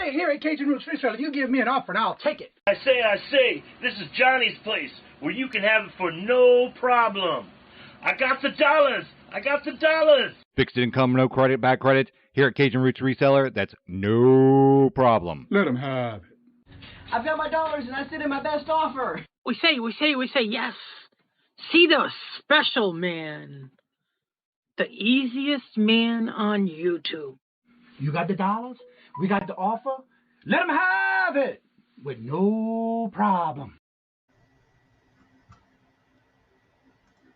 Hey, here at Kajun Reseller, you give me an offer and I'll take it. I say, this is Johnny's place, where you can have it for no problem. I got the dollars. Fixed income, no credit, back credit. Here at Cajun Roots Reseller, that's no problem. Let him have it. I've got my dollars and I sent in my best offer. We say, yes. See the special man. The easiest man on YouTube. You got the dollars? We got the offer? Let him have it with no problem.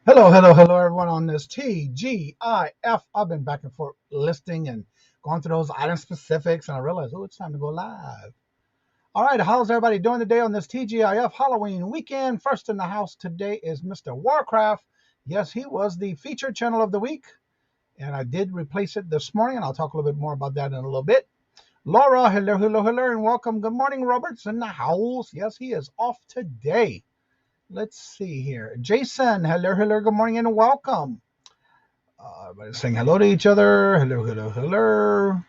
Hello, everyone on this TGIF. I've been back and forth listing and going through those item specifics, and I realized, it's time to go live. All right, how's everybody doing today on this TGIF Halloween weekend? First in the house today is Mr. Warcraft. Yes, he was the featured channel of the week, and I did replace it this morning, and I'll talk a little bit more about that in a little bit. Laura, hello, and welcome. Good morning, Robert's in the house. Yes, he is off today. Let's see here. Jason, hello, good morning, and welcome. Everybody's saying hello to each other. Hello.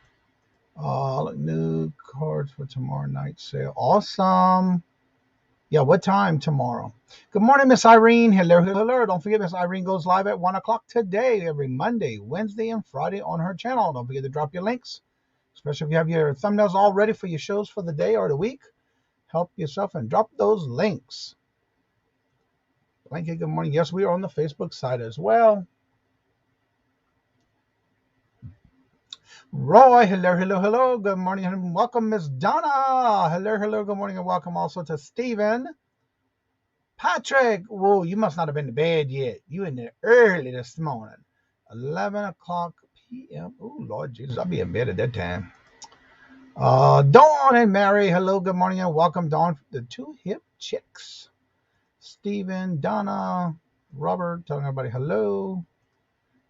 New cards for tomorrow night sale. Awesome. Yeah, what time tomorrow? Good morning, Miss Irene. Hello. Don't forget, Miss Irene goes live at 1 o'clock today, every Monday, Wednesday, and Friday on her channel. Don't forget to drop your links, especially if you have your thumbnails all ready for your shows for the day or the week. Help yourself and drop those links. Blanket, good morning. Yes, we are on the Facebook side as well. Roy, hello. Good morning and welcome, Miss Donna. Hello. Good morning and welcome also to Stephen. Patrick, whoa, you must not have been to bed yet. You in there early this morning. 11 o'clock p.m. Oh, Lord Jesus, I'll be in bed at that time. Dawn and Mary, hello, good morning and welcome, Dawn. The two hip chicks. Stephen, Donna, Robert, telling everybody hello.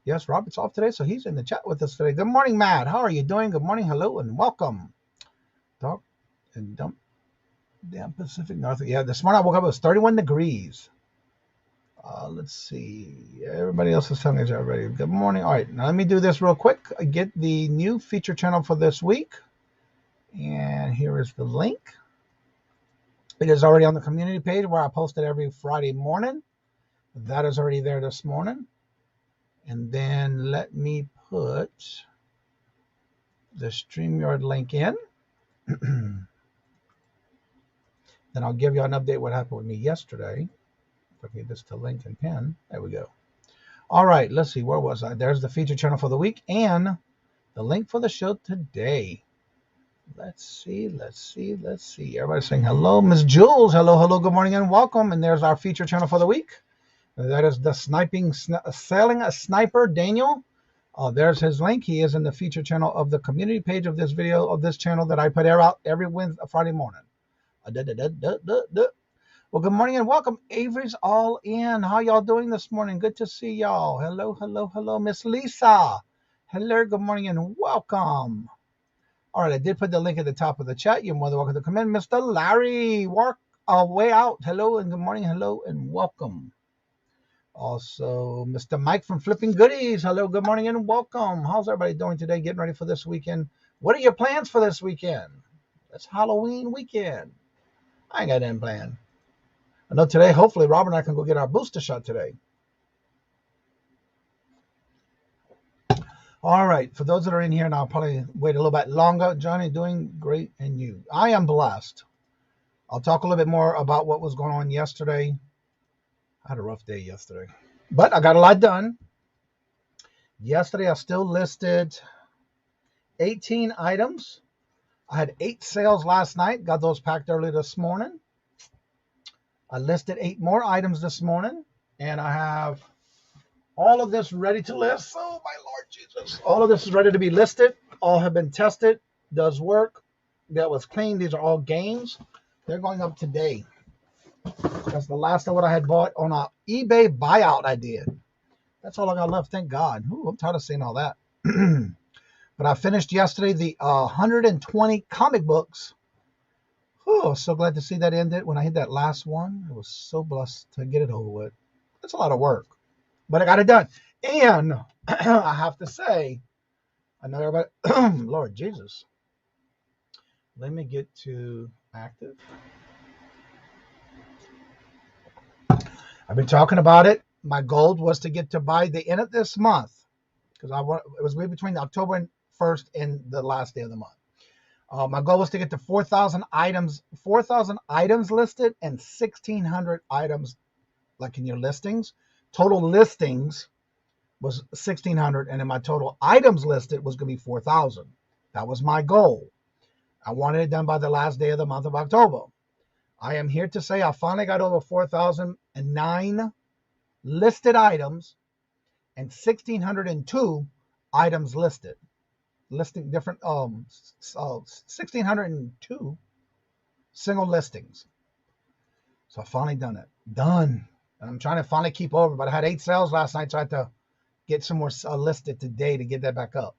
Yes, Robert's off today, so he's in the chat with us today. Good morning, Matt. How are you doing? Good morning, hello, and welcome. Dark and dump down Pacific North. Yeah, this morning I woke up, it was 31 degrees. Let's see. Everybody else is telling us already. Good morning. All right, now let me do this real quick. I get the new feature channel for this week. And here is the link. It is already on the community page where I post it every Friday morning. That is already there this morning. And then let me put the StreamYard link in. Then I'll give you an update what happened with me yesterday. If I get this to link and pin. There we go. All right, let's see. Where was I? There's the feature channel for the week and the link for the show today. Let's see. Everybody's saying hello. Miss Jules, hello, good morning and welcome. And there's our feature channel for the week. That is the selling a sniper, Daniel. There's his link. He is in the feature channel of the community page of this video, of this channel that I put out every Friday morning. Well, good morning and welcome. Avery's all in. How y'all doing this morning? Good to see y'all. Hello, Miss Lisa. Hello, good morning and welcome. All right, I did put the link at the top of the chat. You're more than welcome to come in. Mr. Larry, work our way out. Hello and good morning. Hello and welcome. Also, Mr. Mike from Flipping Goodies. Hello, good morning and welcome. How's everybody doing today? Getting ready for this weekend. What are your plans for this weekend? It's Halloween weekend. I ain't got any plan. I know today, hopefully, Robert and I can go get our booster shot today. All right, for those that are in here, and I'll probably wait a little bit longer. Johnny, doing great, and you? I am blessed. I'll talk a little bit more about what was going on yesterday. I had a rough day yesterday, but I got a lot done. Yesterday, I still listed 18 items. I had 8 sales last night. Got those packed early this morning. I listed 8 more items this morning, and I have all of this ready to list. Oh, my Lord Jesus. All of this is ready to be listed. All have been tested. Does work. That was clean. These are all games. They're going up today. That's the last of what I had bought on an eBay buyout I did. That's all I got left. Thank God. Ooh, I'm tired of seeing all that. But I finished yesterday the 120 comic books. Oh, so glad to see that ended. When I hit that last one, I was so blessed to get it over with. That's a lot of work. But I got it done. And I have to say, I know everybody, Lord Jesus, Let me get to active. I've been talking about it. My goal was to get to by the end of this month, because it was between October 1st and the last day of the month. My goal was to get to 4,000 items listed and 1,600 items like in your listings. Total listings was 1,600, and then my total items listed was going to be 4,000. That was my goal. I wanted it done by the last day of the month of October. I am here to say I finally got over 4,009 listed items and 1,602 items listed. Listing different 1,602 single listings. So I finally done it. Done. And I'm trying to finally keep over, but I had 8 sales last night, so I had to get some more listed today to get that back up.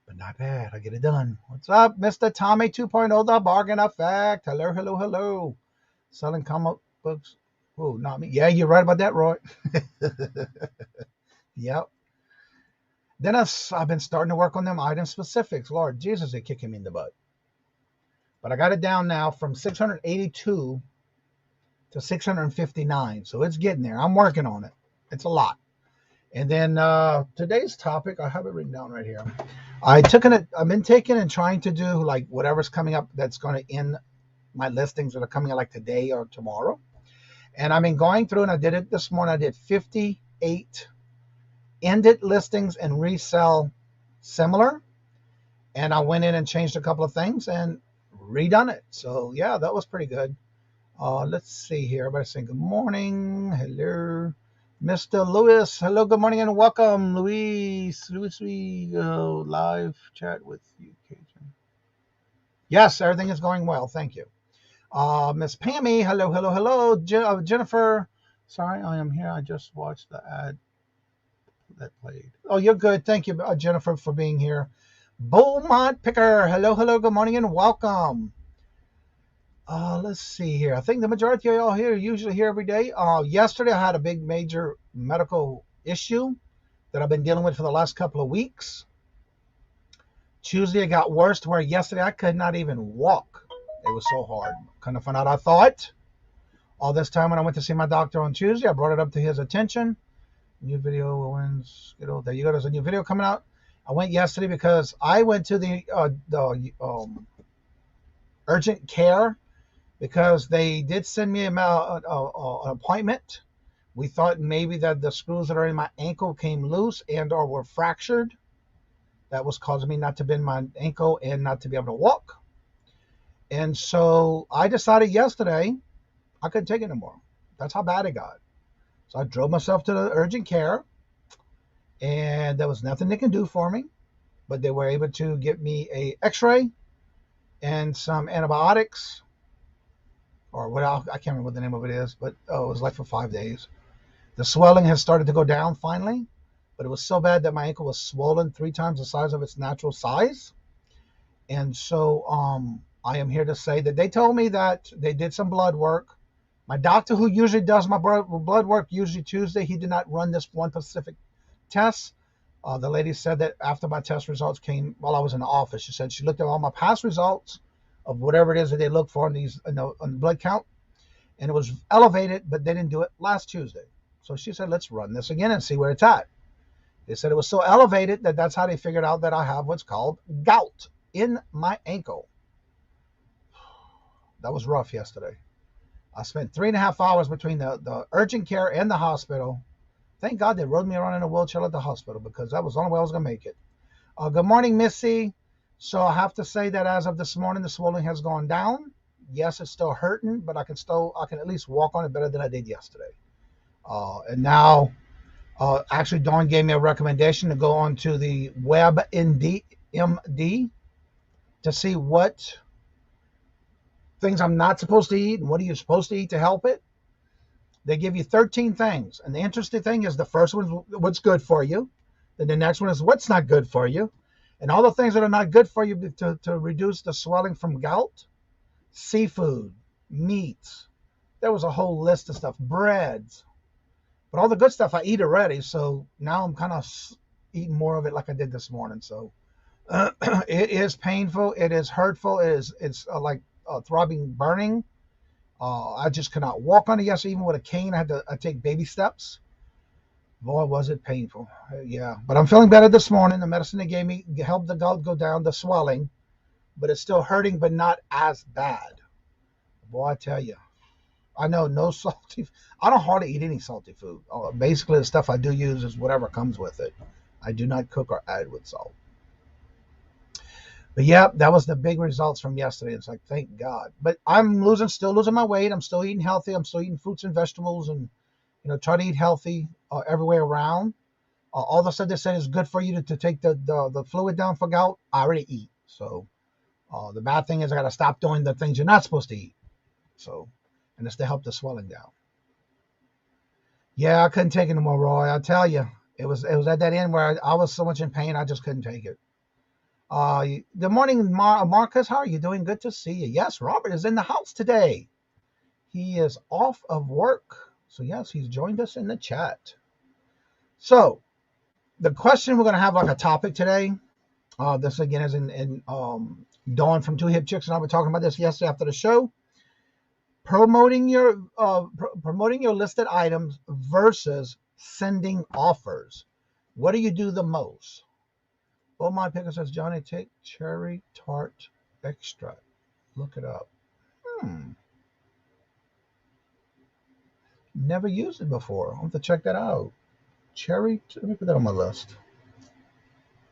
But not bad. I get it done. What's up, Mr. Tommy 2.0, the bargain effect? Hello, hello, hello. Selling comic books. Oh, not me. Yeah, you're right about that, Roy. Yep. Then I've been starting to work on them item specifics. Lord Jesus, they're kicking me in the butt. But I got it down now from 682 to 659. So it's getting there. I'm working on it. It's a lot. And then today's topic, I have it written down right here. I've been taking and trying to do like whatever's coming up that's going to end my listings that are coming out like today or tomorrow. And I've been going through, and I did it this morning. I did 58 ended listings and resell similar. And I went in and changed a couple of things and redone it. So yeah, that was pretty good. Let's see here. Everybody saying good morning. Hello. Mr. Lewis. Hello, good morning and welcome. Luis, we go live chat with you, Kajun. Yes, everything is going well. Thank you. Miss Pammy. Hello, hello, hello. Jennifer. Sorry, I am here. I just watched the ad that played. Oh, you're good. Thank you, Jennifer, for being here. Beaumont Picker. Hello, hello, good morning and welcome. Let's see here. I think the majority of y'all here are usually here every day. Yesterday I had a big major medical issue that I've been dealing with for the last couple of weeks. Tuesday it got worse to where yesterday I could not even walk. It was so hard. Kind of find out I thought. All this time when I went to see my doctor on Tuesday, I brought it up to his attention. New video wins. There you go. There's a new video coming out. I went yesterday because I went to the urgent care because they did send me an appointment. We thought maybe that the screws that are in my ankle came loose and or were fractured. That was causing me not to bend my ankle and not to be able to walk. And so I decided yesterday I couldn't take it anymore. That's how bad it got. So I drove myself to the urgent care, and there was nothing they can do for me, but they were able to get me a x-ray and some antibiotics, or what I can't remember what the name of it is, but it was like for 5 days. The swelling has started to go down finally, but it was so bad that my ankle was swollen 3 times the size of its natural size. And so I am here to say that they told me that they did some blood work. My doctor, who usually does my blood work, usually Tuesday, he did not run this one specific test. The lady said that after my test results came while I was in the office, she said she looked at all my past results of whatever it is that they look for on the blood count, and it was elevated, but they didn't do it last Tuesday. So she said, let's run this again and see where it's at. They said it was so elevated that that's how they figured out that I have what's called gout in my ankle. That was rough yesterday. I spent 3.5 hours between the urgent care and the hospital. Thank God they rode me around in a wheelchair at the hospital because that was the only way I was going to make it. Good morning, Missy. So I have to say that as of this morning, the swelling has gone down. Yes, it's still hurting, but I can at least walk on it better than I did yesterday. And now, actually, Dawn gave me a recommendation to go on to the WebMD to see what things I'm not supposed to eat and what are you supposed to eat to help it. They give you 13 things. And the interesting thing is the first one is what's good for you. Then the next one is what's not good for you. And all the things that are not good for you to reduce the swelling from gout, seafood, meats. There was a whole list of stuff, breads. But all the good stuff I eat already. So now I'm kind of eating more of it like I did this morning. So It is painful. It is hurtful. It's like throbbing, burning. I just could not walk on it yesterday, even with a cane. I take baby steps. Boy, was it painful. Yeah, but I'm feeling better this morning. The medicine they gave me helped the gout go down, the swelling, but it's still hurting, but not as bad. Boy, I tell you, I know no salty. I don't hardly eat any salty food. Basically, the stuff I do use is whatever comes with it. I do not cook or add with salt. But yeah, that was the big results from yesterday. It's like, thank God. But I'm still losing my weight. I'm still eating healthy. I'm still eating fruits and vegetables, and try to eat healthy every way around. All the stuff they said is good for you to take the fluid down for gout. I already eat. So the bad thing is I got to stop doing the things you're not supposed to eat. So, and it's to help the swelling down. Yeah, I couldn't take it no more, Roy. I tell you, it was at that end where I was so much in pain, I just couldn't take it. Good morning, Marcus. How are you doing? Good to see you. Yes, Robert is in the house today. He is off of work. So, yes, he's joined us in the chat. So, the question we're going to have like a topic today. This, again, is in Dawn from Two Hip Chicks, and I were talking about this yesterday after the show. Promoting your listed items versus sending offers. What do you do the most? Oh, my picker says, Johnny, take cherry tart extract. Look it up. Never used it before. I'll have to check that out. Cherry, let me put that on my list.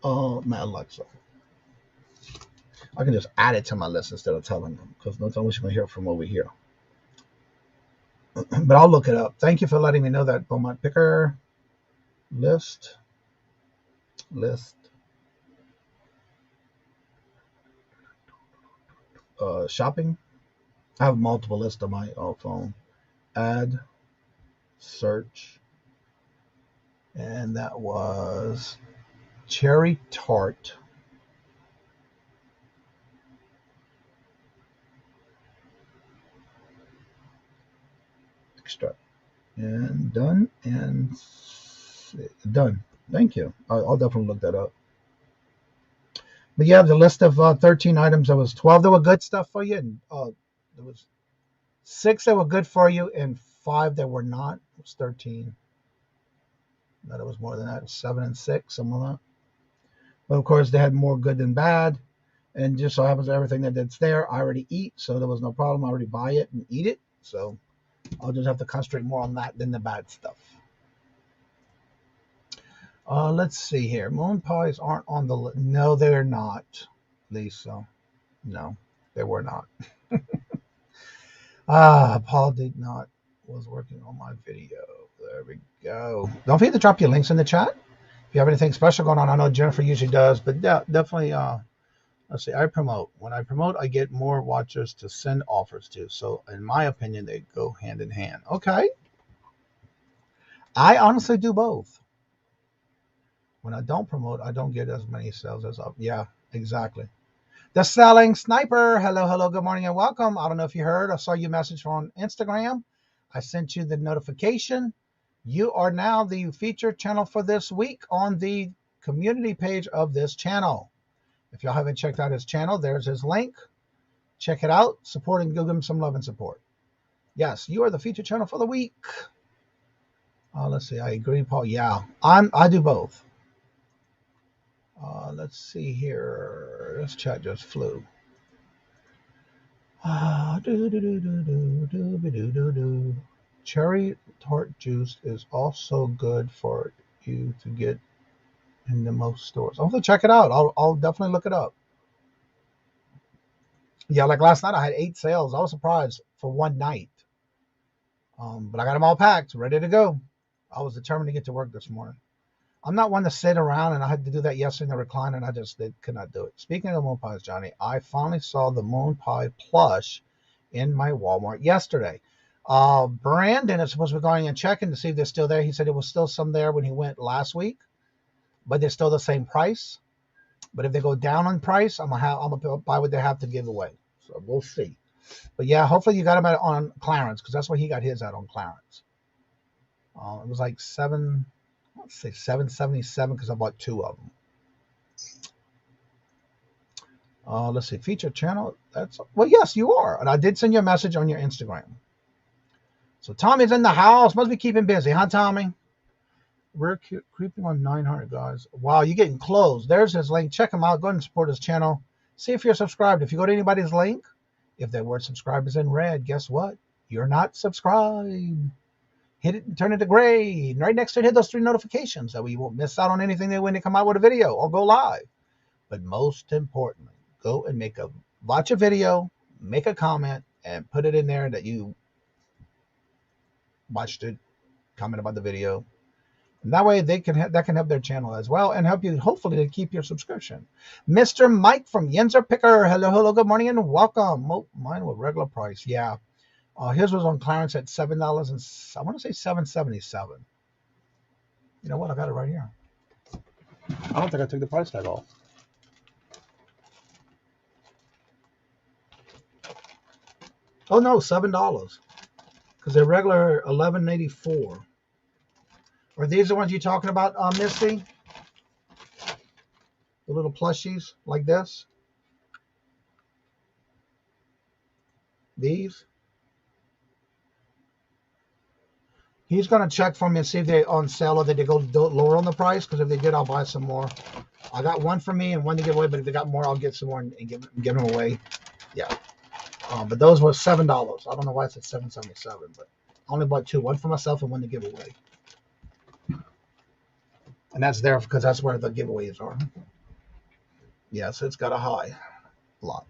My Alexa. I can just add it to my list instead of telling them, because no time we're going to hear from over here. But I'll look it up. Thank you for letting me know that. Beaumont picker list. Shopping. I have multiple lists on my phone. Add, search, and that was cherry tart. Extract. And done. And done. Thank you. I'll definitely look that up. But yeah, the list of 13 items, there was 12 that were good stuff for you, and there was 6 that were good for you, and 5 that were not. It was 13. No, it was more than that. 7 and 6, something like that. But of course, they had more good than bad, and just so happens everything that's there, I already eat, so there was no problem. I already buy it and eat it, so I'll just have to concentrate more on that than the bad stuff. Let's see here. Moon pies aren't on the list. No, they're not, Lisa. No, they were not. Paul was working on my video. There we go. Don't forget to drop your links in the chat. If you have anything special going on, I know Jennifer usually does, but definitely, let's see, I promote. When I promote, I get more watchers to send offers to. So in my opinion, they go hand in hand. Okay. I honestly do both. When I don't promote, I don't get as many sales as up. Yeah, exactly. The Selling Sniper. Hello, good morning and welcome. I don't know if you heard. I saw your message on Instagram. I sent you the notification. You are now the featured channel for this week on the community page of this channel. If y'all haven't checked out his channel, there's his link. Check it out. Support and give him some love and support. Yes, you are the featured channel for the week. Let's see. I agree, Paul. Yeah, I do both. Let's see here. This chat just flew. Cherry tart juice is also good for you to get in the most stores. I'll have to check it out. I'll definitely look it up. Yeah, like last night I had 8 sales. I was surprised for one night. But I got them all packed, ready to go. I was determined to get to work this morning. I'm not one to sit around, and I had to do that yesterday in the recliner, and I just could not do it. Speaking of moon pies, Johnny, I finally saw the moon pie plush in my Walmart yesterday. Brandon is supposed to be going and checking to see if they're still there. He said there was still some there when he went last week, but they're still the same price. But if they go down on price, I'm gonna buy what they have to give away. So we'll see. But yeah, hopefully you got them on clearance, because that's where he got his at, on clearance. It was like $777 because I bought 2 of them. Let's see, featured channel. That's well, yes, you are, and I did send you a message on your Instagram. So Tommy's in the house. Must be keeping busy, huh, Tommy? We're creeping on 900, guys. Wow, you're getting close. There's his link. Check him out. Go ahead and support his channel. See if you're subscribed. If you go to anybody's link, if that word subscribe is in red, guess what? You're not subscribed. Hit it and turn it to gray. And right next to it, hit those 3 notifications. That way you won't miss out on anything when they come out with a video or go live. But most importantly, go and watch a video, make a comment, and put it in there that you watched it, comment about the video. And that way that can help their channel as well and help you hopefully to keep your subscription. Mr. Mike from Yenzer Picker. Hello, good morning and welcome. Oh, mine was regular price. Yeah. His was on clearance at $7 and I want to say $7.77. You know what? I got it right here. I don't think I took the price tag off. Oh no, $7. Because they're regular $11.84. Are these the ones you're talking about, Misty? The little plushies like this? These? He's going to check for me and see if they're on sale or did they go lower on the price. Because if they did, I'll buy some more. I got one for me and one to give away. But if they got more, I'll get some more and give them away. Yeah. But those were $7. I don't know why it said $7.77. But I only bought 2. One for myself and one to give away. And that's there because that's where the giveaways are. Yes, it's got a high lot.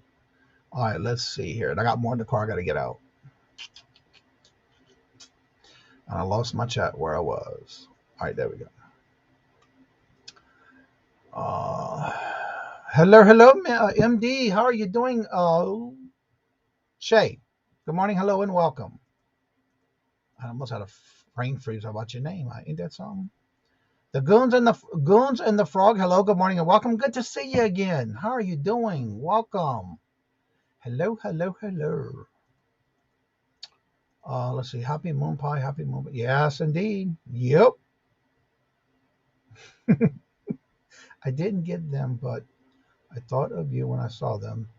All right, let's see here. And I got more in the car I got to get out. And I lost my chat where I was. All right, there we go. Hello, MD. How are you doing? Shay. Good morning, hello, and welcome. I almost had a brain freeze about your name. Ain't that something? The Goons and the Frog. Hello, good morning, and welcome. Good to see you again. How are you doing? Welcome. Hello. Let's see. Happy Moon Pie. Happy Moon Pie. Yes, indeed. Yep. I didn't get them, but I thought of you when I saw them.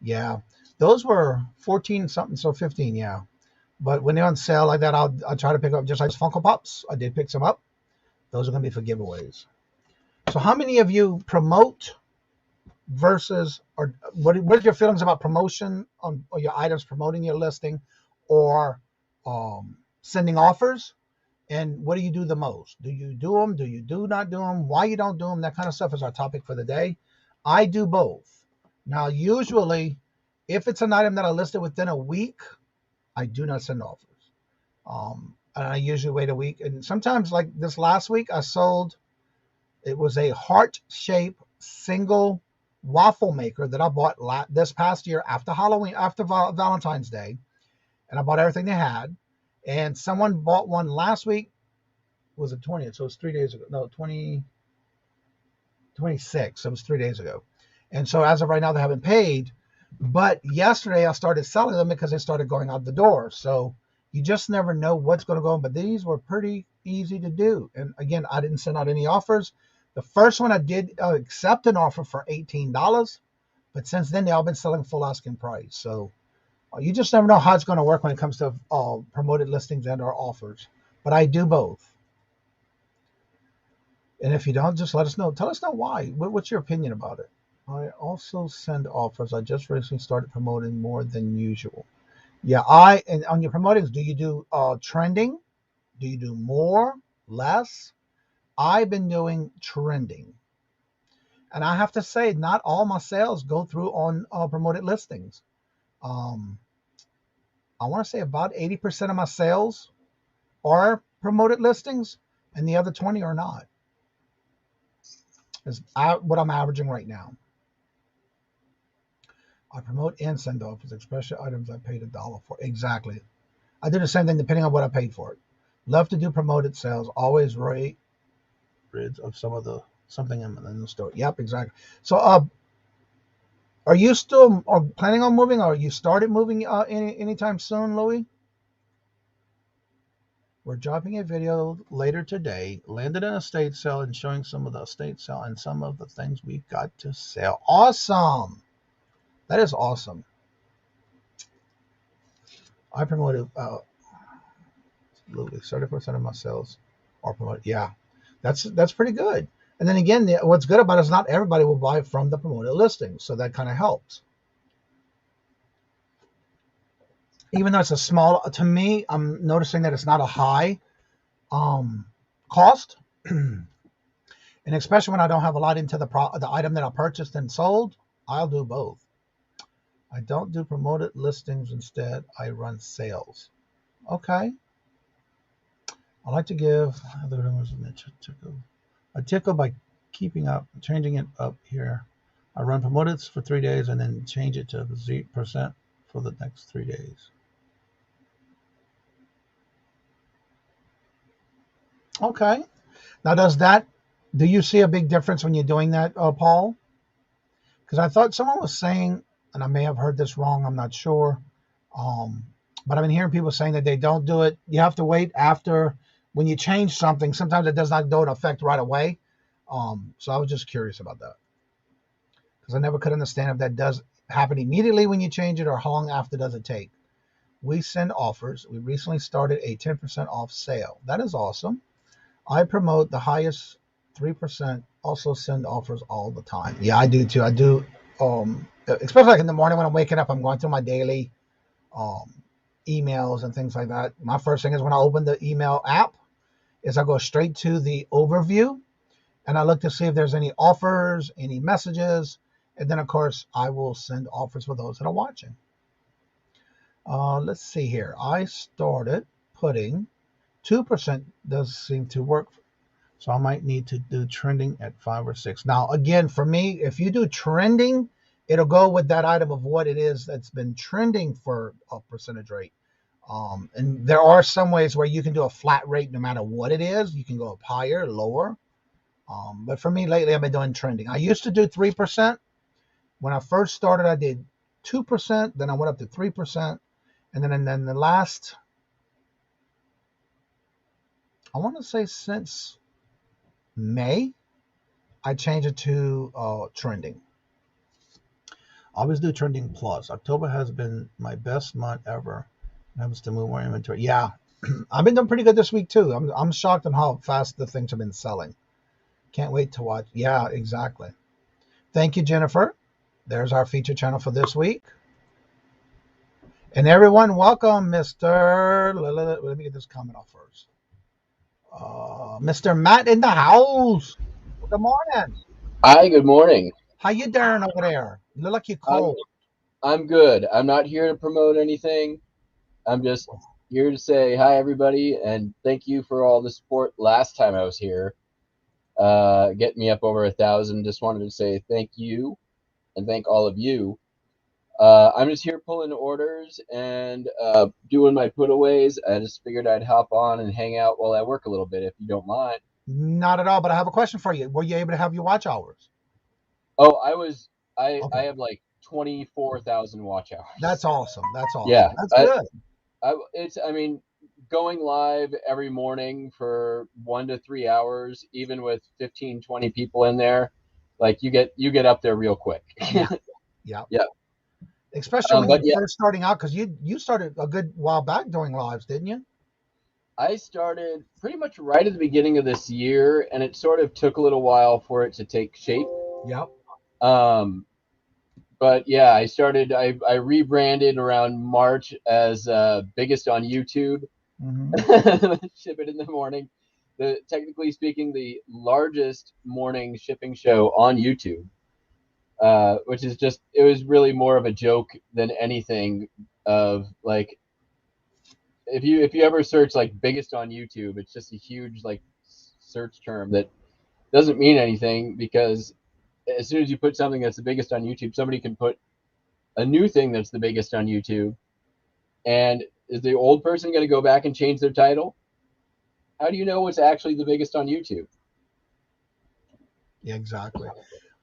Yeah. Those were 14 something, so 15, yeah. But when they're on sale like that, I'll try to pick up just like Funko Pops. I did pick some up. Those are going to be for giveaways. So how many of you promote versus, or what are your feelings about promotion on or your items, promoting your listing or sending offers? And what do you do the most? Do you do them? Do you do not do them? Why you don't do them? That kind of stuff is our topic for the day. I do both. Now, usually, if it's an item that I listed within a week, I do not send offers. And I usually wait a week. And sometimes, like this last week, I sold, it was a heart-shaped single waffle maker that I bought this past year after Halloween, after Valentine's Day. And I bought everything they had. And someone bought one last week. Was it 20th? So it was 3 days ago. No, 26. So it was 3 days ago. And so as of right now, they haven't paid. But yesterday, I started selling them because they started going out the door. So you just never know what's going to go on. But these were pretty easy to do. And again, I didn't send out any offers. The first one I did accept an offer for $18. But since then, they've all been selling full asking price. So you just never know how it's going to work when it comes to promoted listings and or offers. But I do both. And if you don't, just let us know. Tell us now why. What's your opinion about it? I also send offers. I just recently started promoting more than usual. Yeah, and on your promotings, do you do trending? Do you do more, less? I've been doing trending. And I have to say, not all my sales go through on promoted listings. I want to say about 80% of my sales are promoted listings, and the other 20 are not. Is what I'm averaging right now. I promote and send offers, especially items I paid $1 for. Exactly. I do the same thing depending on what I paid for it. Love to do promoted sales. Always rid of something in the store. Yep, exactly. So, are you still planning on moving, or you started moving anytime soon, Louie? We're dropping a video later today. Landed an estate sale and showing some of the estate sale and some of the things we've got to sell. Awesome. That is awesome. I promoted 30% of my sales are promoted. Yeah, that's pretty good. And then again, what's good about it is not everybody will buy from the promoted listing, so that kind of helps. Even though it's a small, to me, I'm noticing that it's not a high cost, and especially when I don't have a lot into the item that I purchased and sold, I'll do both. I don't do promoted listings. Instead, I run sales. Okay. I like to give a tickle by changing it up here. I run promoted for 3 days and then change it to 0% for the next 3 days. Okay. Now, do you see a big difference when you're doing that, Paul? Because I thought someone was saying, and I may have heard this wrong, I'm not sure, but I've been hearing people saying that they don't do it. You have to wait after, when you change something, sometimes it does not go into effect right away. So I was just curious about that. Because I never could understand if that does happen immediately when you change it or how long after does it take. We send offers. We recently started a 10% off sale. That is awesome. I promote the highest 3%, also send offers all the time. Yeah, I do too. I do, especially like in the morning when I'm waking up, I'm going through my daily emails and things like that. My first thing is when I open the email app is I go straight to the overview and I look to see if there's any offers, any messages, and then of course I will send offers for those that are watching. Let's see here. I started putting 2% does seem to work. So I might need to do trending at 5 or 6. Now, again, for me, if you do trending, it'll go with that item of what it is that's been trending for a percentage rate. And there are some ways where you can do a flat rate no matter what it is. You can go up higher, lower. But for me, lately, I've been doing trending. I used to do 3%. When I first started, I did 2%. Then I went up to 3%. And then the last, I want to say since May, I changed it to trending. I always do trending plus. October has been my best month ever. Happens to move more inventory. Yeah, I've been doing pretty good this week too. I'm shocked on how fast the things have been selling. Can't wait to watch. Yeah, exactly. Thank you, Jennifer. There's our feature channel for this week. And everyone, welcome, Mr. Let me get this comment off first. Mr. Matt in the house. Good morning. Hi, good morning. How you doing over there? You look like you're cold. I'm good. I'm not here to promote anything. I'm just here to say hi, everybody, and thank you for all the support last time I was here. Getting me up over 1,000. Just wanted to say thank you and thank all of you. I'm just here pulling orders and doing my putaways. I just figured I'd hop on and hang out while I work a little bit, if you don't mind. Not at all, but I have a question for you. Were you able to have your watch hours? Oh, I have like 24,000 watch hours. That's awesome. That's awesome. Yeah, that's good. I mean, going live every morning for 1 to 3 hours, even with 15, 20 people in there, like you get up there real quick. Yeah. Yeah. Especially when you're first starting out, because you started a good while back doing lives, didn't you? I started pretty much right at the beginning of this year, and it sort of took a little while for it to take shape. Yep. But yeah, I rebranded around March as biggest on YouTube. Mm-hmm. Ship it in the morning. Technically speaking, the largest morning shipping show on YouTube, which is it was really more of a joke than anything. Of like, if you ever search like biggest on YouTube, it's just a huge like search term that doesn't mean anything, because as soon as you put something that's the biggest on YouTube, somebody can put a new thing that's the biggest on YouTube. And is the old person going to go back and change their title? How do you know what's actually the biggest on YouTube? Yeah, exactly.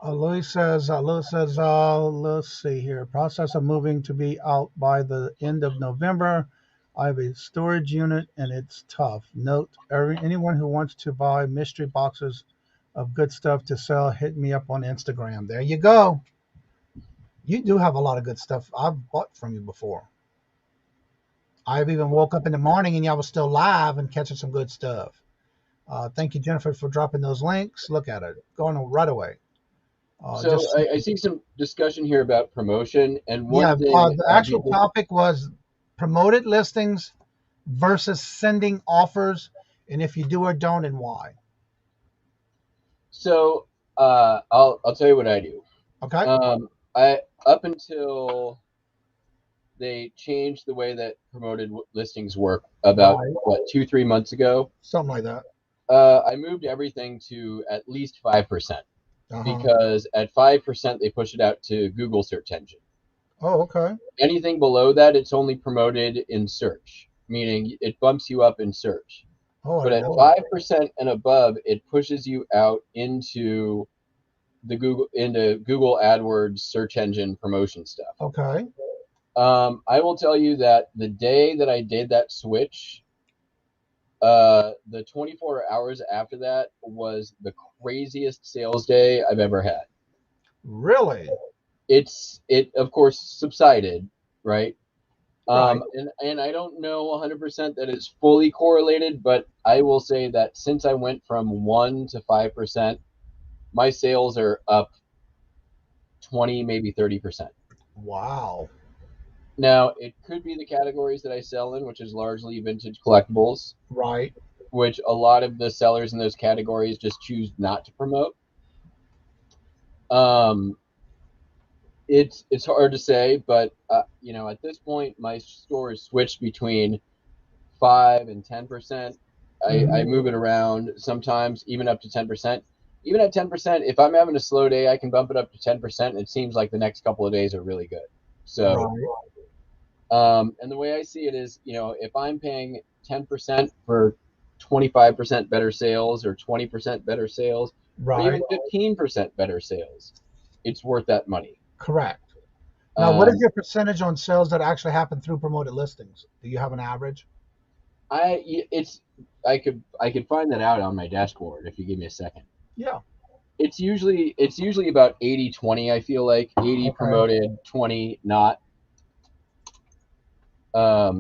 Louis says, let's see here. Process of moving to be out by the end of November. I have a storage unit and it's tough. Note, anyone who wants to buy mystery boxes of good stuff to sell, hit me up on Instagram. There you go. You do have a lot of good stuff. I've bought from you before. I've even woke up in the morning and y'all was still live and catching some good stuff. Thank you, Jennifer, for dropping those links. Look at it. Going right away. So I see some discussion here about promotion, and one thing the actual topic was promoted listings versus sending offers, and if you do or don't, and why. So I'll tell you what I do. Okay. I up until they changed the way that promoted listings work about what 2-3 months ago, something like that. I moved everything to at least 5%. Because at 5% they push it out to Google search engine. Oh, okay. Anything below that, it's only promoted in search, meaning it bumps you up in search. Oh, but at 5% and above, it pushes you out into the Google AdWords search engine promotion stuff. Okay. I will tell you that the day that I did that switch, the 24 hours after that was the craziest sales day I've ever had. Really? It of course subsided, right? And I don't know 100% that it's fully correlated, but I will say that since I went from 1 to 5%, my sales are up 20, maybe 30%. Wow. Now, it could be the categories that I sell in, which is largely vintage collectibles. Right. Which a lot of the sellers in those categories just choose not to promote. It's hard to say, but at this point, my store is switched between 5 and 10%. I move it around sometimes, even up to 10%. Even at 10%, if I'm having a slow day, I can bump it up to 10%. And it seems like the next couple of days are really good. So, and the way I see it is, if I'm paying 10% for 25% better sales or 20% better sales, or even 15% better sales, it's worth that money. Correct. Now, what is your percentage on sales that actually happen through promoted listings? Do you have an average? I could find that out on my dashboard if you give me a second. Yeah. It's usually about 80-20, I feel like. 80 promoted, 20 not. Let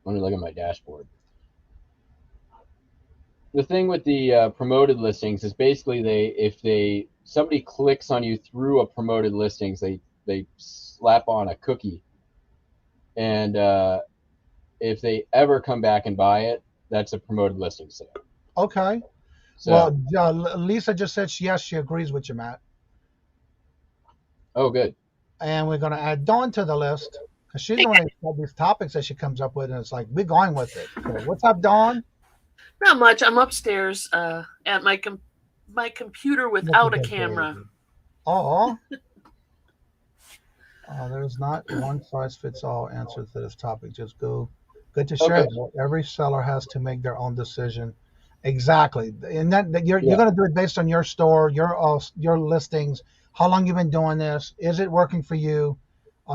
me look at my dashboard. The thing with the promoted listings is basically if somebody clicks on you through a promoted listings, they slap on a cookie, and if they ever come back and buy it, that's a promoted listing sale. Okay. So, well, Lisa just said yes, she agrees with you, Matt. Oh, good. And we're going to add Dawn to the list because she's the one that has these topics that she comes up with, and it's like we're going with it. So what's up, Dawn? Not much. I'm upstairs at my computer without a camera. Oh. There's not one size fits all answer to this topic. Just good to share. Okay. Every seller has to make their own decision. Exactly, and that you're going to do it based on your store, your listings, how long you've been doing this. Is it working for you?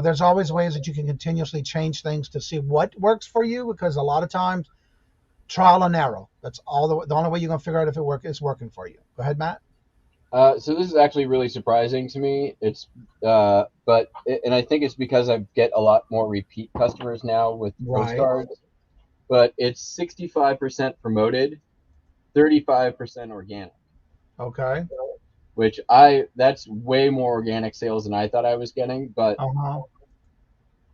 There's always ways that you can continuously change things to see what works for you, because a lot of times trial and error. That's all the only way you're going to figure out if it's working for you. Go ahead, Matt. So this is actually really surprising to me. And I think it's because I get a lot more repeat customers now with postcards. But it's 65% promoted, 35% organic. Okay. Which that's way more organic sales than I thought I was getting. But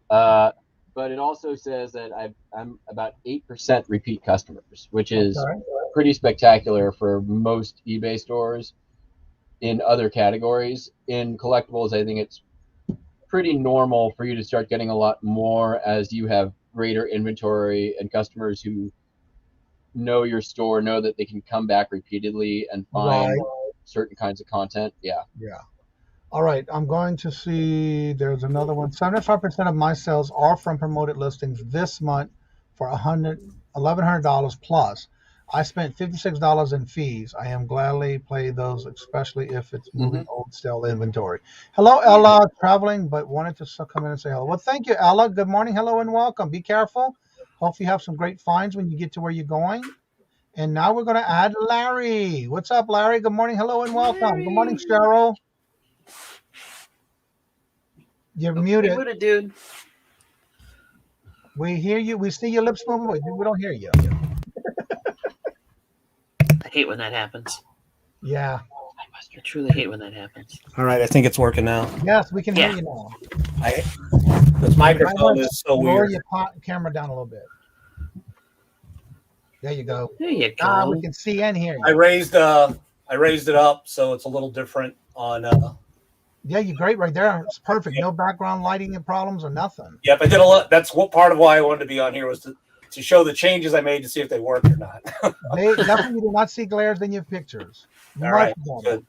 but it also says that I'm about 8% repeat customers, which is pretty spectacular for most eBay stores. In other categories, in collectibles, I think it's pretty normal for you to start getting a lot more as you have greater inventory and customers who know your store, know that they can come back repeatedly and find certain kinds of content. Yeah. All right, I'm going to see, there's another one. 75% of my sales are from promoted listings this month for $1,100 plus. I spent $56 in fees. I am gladly play those, especially if it's moving old stale inventory. Hello, Ella, traveling, but wanted to come in and say hello. Well, thank you, Ella. Good morning, hello, and welcome. Be careful. Hope you have some great finds when you get to where you're going. And now we're going to add Larry. What's up, Larry? Good morning, hello, and welcome. Good morning, Cheryl. You're You're muted. muted, dude. We hear you. We see your lips moving, but we don't hear you. I hate when that happens. Yeah. I truly hate when that happens. All right, I think it's working now. Yes, we can hear Yeah. you now. This microphone is so Lower weird. your camera down a little bit. There you go. There you Ah, go. we can see and hear I you. raised it up so it's a little different on. Yeah, you're great right there. It's perfect. No background lighting and problems or nothing. Yep, I did a lot. That's what part of why I wanted to be on here was to show the changes I made to see if they worked or not. They definitely do not see glares in your pictures. All right, Much better. good.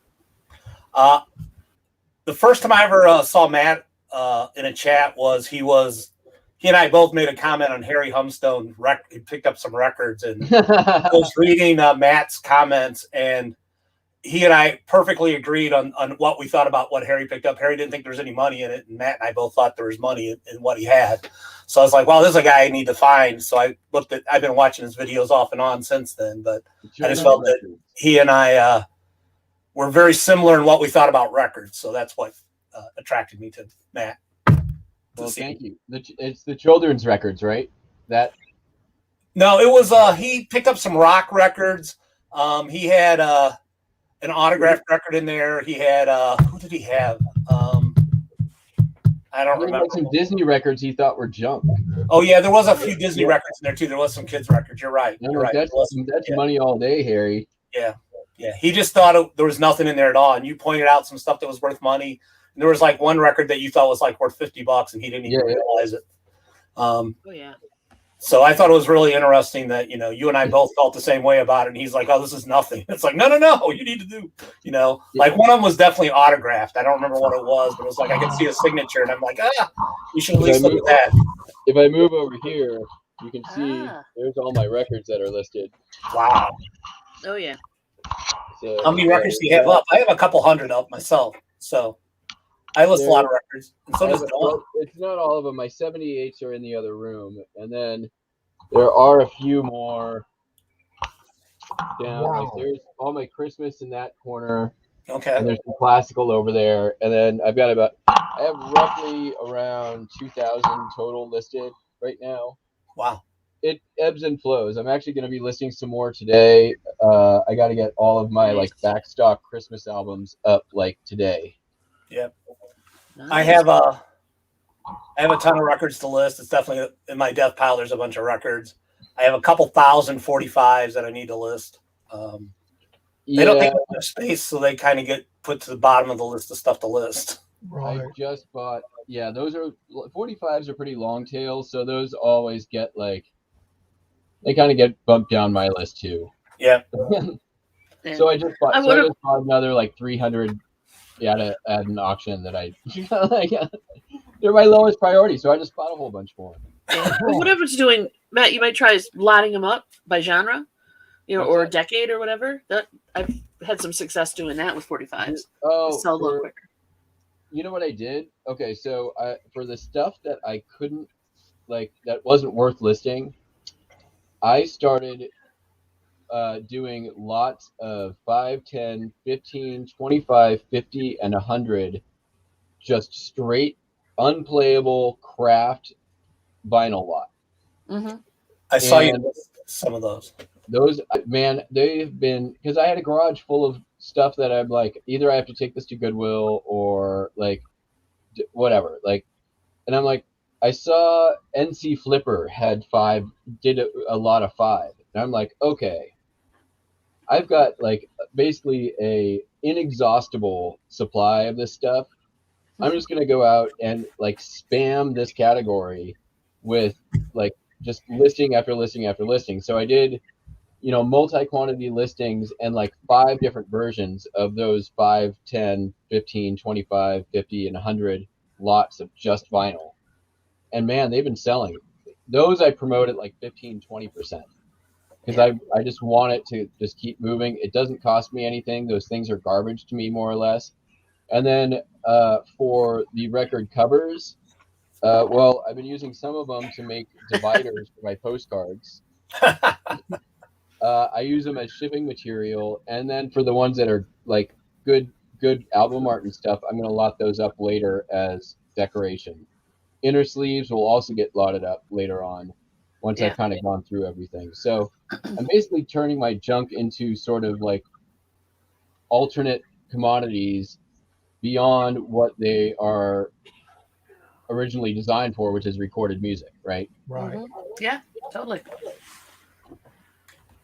The first time I ever saw Matt in a chat was he and I both made a comment on Harry Humstone. He picked up some records, and I was reading Matt's comments, and he and I perfectly agreed on what we thought about what Harry picked up. Harry didn't think there was any money in it, and Matt and I both thought there was money in what he had. So I was like, well, this is a guy I need to find. So I've been watching his videos off and on since then, but I just felt that he and I were very similar in what we thought about records. So that's what attracted me to Matt. Well, thank you. It's the children's records, right? No, it was he picked up some rock records. He had an autographed record in there. He had who did he have? I don't remember. Some Disney records he thought were junk. Oh yeah, there was a few Disney records in there too. There was some kids records. You're right. You're right. That's money all day, Harry. Yeah. He just thought there was nothing in there at all, and you pointed out some stuff that was worth money. And there was like one record that you thought was like worth $50, and he didn't even realize it. Oh yeah. So I thought it was really interesting that, you and I both felt the same way about it. And he's like, oh, this is nothing. It's like, no, you need to do, like one of them was definitely autographed. I don't remember what it was, but it was like, I could see a signature and I'm like, you should at least look at that. If I move over here, you can see there's all my records that are listed. Wow. Oh yeah. So, how many records do you have up? I have a couple hundred up myself. So I list a lot of records. And so does Dawn. It's not all of them. My 78s are in the other room. And then there are a few more down. Wow. Like there's all my Christmas in that corner. Okay. And there's some classical over there. And then I have roughly around 2,000 total listed right now. Wow. It ebbs and flows. I'm actually going to be listing some more today. I got to get all of my backstock Christmas albums up today. Yep. Nice. I have a ton of records to list. It's definitely in my death pile. There's a bunch of records. I have a couple thousand 45s that I need to list. They don't take much space, so they kind of get put to the bottom of the list of stuff to list. Right. I just bought. Yeah, those are 45s are pretty long tails, so those always get they kind of get bumped down my list too. Yeah. So I just bought. I just bought another 300. At an auction that they're my lowest priority, so I just bought a whole bunch more. Yeah. Well, whatever it's doing, Matt, you might try lotting them up by genre, or a decade or whatever. That I've had some success doing that with 45s. Oh, sell a little quicker. You know what I did? Okay, so for the stuff that I couldn't that wasn't worth listing, I started doing lots of 5, 10, 15, 25, 50, and 100 just straight unplayable craft vinyl lot. Mm-hmm. I saw you some of those. Those, man, they've been, because I had a garage full of stuff that I'm either I have to take this to Goodwill or whatever. And I'm I saw NC Flipper did a lot of 5. And I'm like, okay. I've got basically a inexhaustible supply of this stuff. I'm just gonna go out and spam this category with just listing after listing after listing. So I did, multi-quantity listings and 5 different versions of those 5, 10, 15, 25, 50, and 100 lots of just vinyl. And man, they've been selling. Those I promote at 15, 20%. Because I just want it to just keep moving. It doesn't cost me anything. Those things are garbage to me, more or less. And then for the record covers, I've been using some of them to make dividers for my postcards. I use them as shipping material. And then for the ones that are good album art and stuff, I'm going to lot those up later as decoration. Inner sleeves will also get lotted up later on once I've kind of gone through everything. So I'm basically turning my junk into sort of like alternate commodities beyond what they are originally designed for, which is recorded music, right? Right. Mm-hmm. Yeah, totally.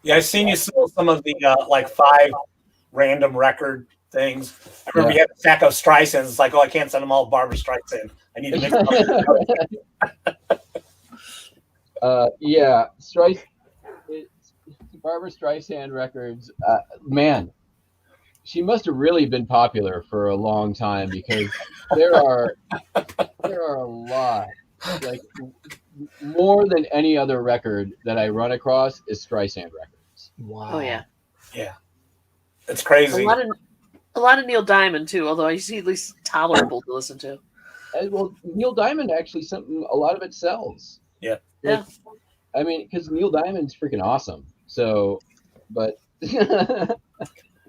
Yeah, I've seen you sell some of the like 5 random record things. I remember you had a stack of Streisands. It's like, oh, I can't send them all Barbara Streisand. I need to mix them up. Yeah, Barbara Streisand records. Man, she must have really been popular for a long time because there are a lot, like more than any other record that I run across is Streisand records. Wow. Oh yeah. Yeah. It's crazy. A lot of Neil Diamond too, although he's at least tolerable to listen to. Well, Neil Diamond actually a lot of it sells. Yeah. Yeah. I mean, because Neil Diamond's freaking awesome. So, but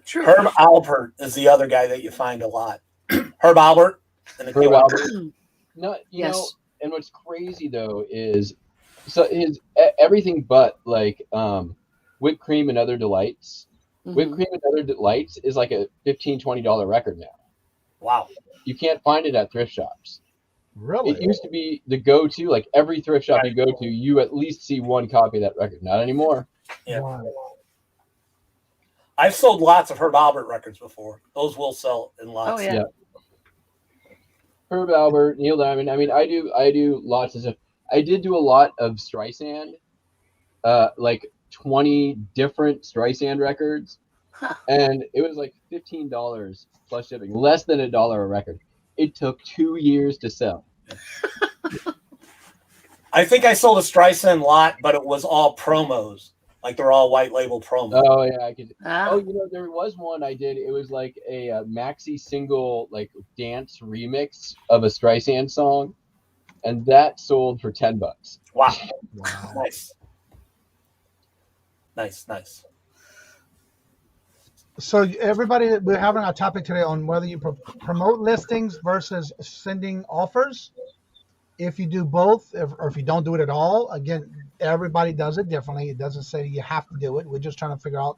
True. Herb Alpert is the other guy that you find a lot. Herb Alpert. Herb Alpert. No, you know, and what's crazy though is so his everything but like whipped cream and other delights. Mm-hmm. Whipped cream and other delights is like a $15-$20 record now. Wow. You can't find it at thrift shops. Really? It used to be the go-to, like every thrift shop you go to, you at least see one copy of that record. Not anymore. Yeah. Wow. I've sold lots of Herb Alpert records before. Those will sell in lots. Oh yeah. Herb Alpert, Neil Diamond. I mean, I do lots of stuff. I did do a lot of Streisand, like 20 different Streisand records, and it was like $15 plus shipping, less than $1 a record. It took 2 years to sell. I think I sold a Streisand lot, but it was all promos. Like they're all white label promos. Oh yeah, I could. Oh, you know, there was one I did. It was like a maxi single, like dance remix of a Streisand song, and that sold for $10. Wow. Nice. So everybody, we're having a topic today on whether you promote listings versus sending offers. If you do both, or if you don't do it at all, again, everybody does it differently. It doesn't say you have to do it. We're just trying to figure out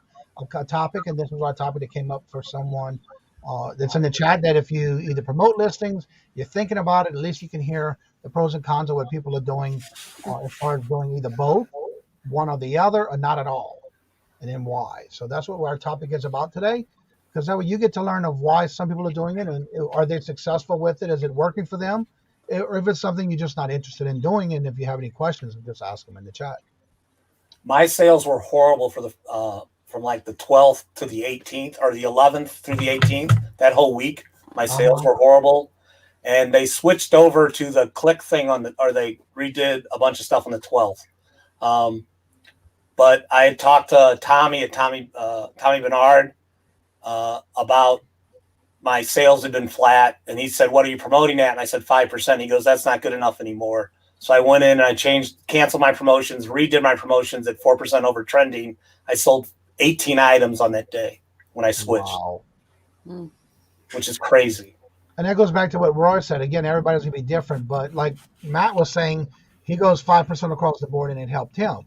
a topic, and this was our topic that came up for someone that's in the chat, that if you either promote listings, you're thinking about it, at least you can hear the pros and cons of what people are doing as far as doing either both, one or the other, or not at all, and then why. So that's what our topic is about today, because that way you get to learn of why some people are doing it, and are they successful with it? Is it working for them? Or if it's something you're just not interested in doing, and if you have any questions, just ask them in the chat. My sales were horrible for the from like the 12th to the 18th, or the 11th through the 18th. That whole week, my sales were horrible, and they switched over to the click thing or they redid a bunch of stuff on the 12th. But I had talked to Tommy Bernard about my sales had been flat, and he said, "What are you promoting at?" And I said 5%. He goes, "That's not good enough anymore." So I went in and I canceled my promotions, redid my promotions at 4% over trending. I sold 18 items on that day when I switched, which is crazy. And that goes back to what Roy said. Again, everybody's gonna be different, but like Matt was saying, he goes 5% across the board, and it helped him.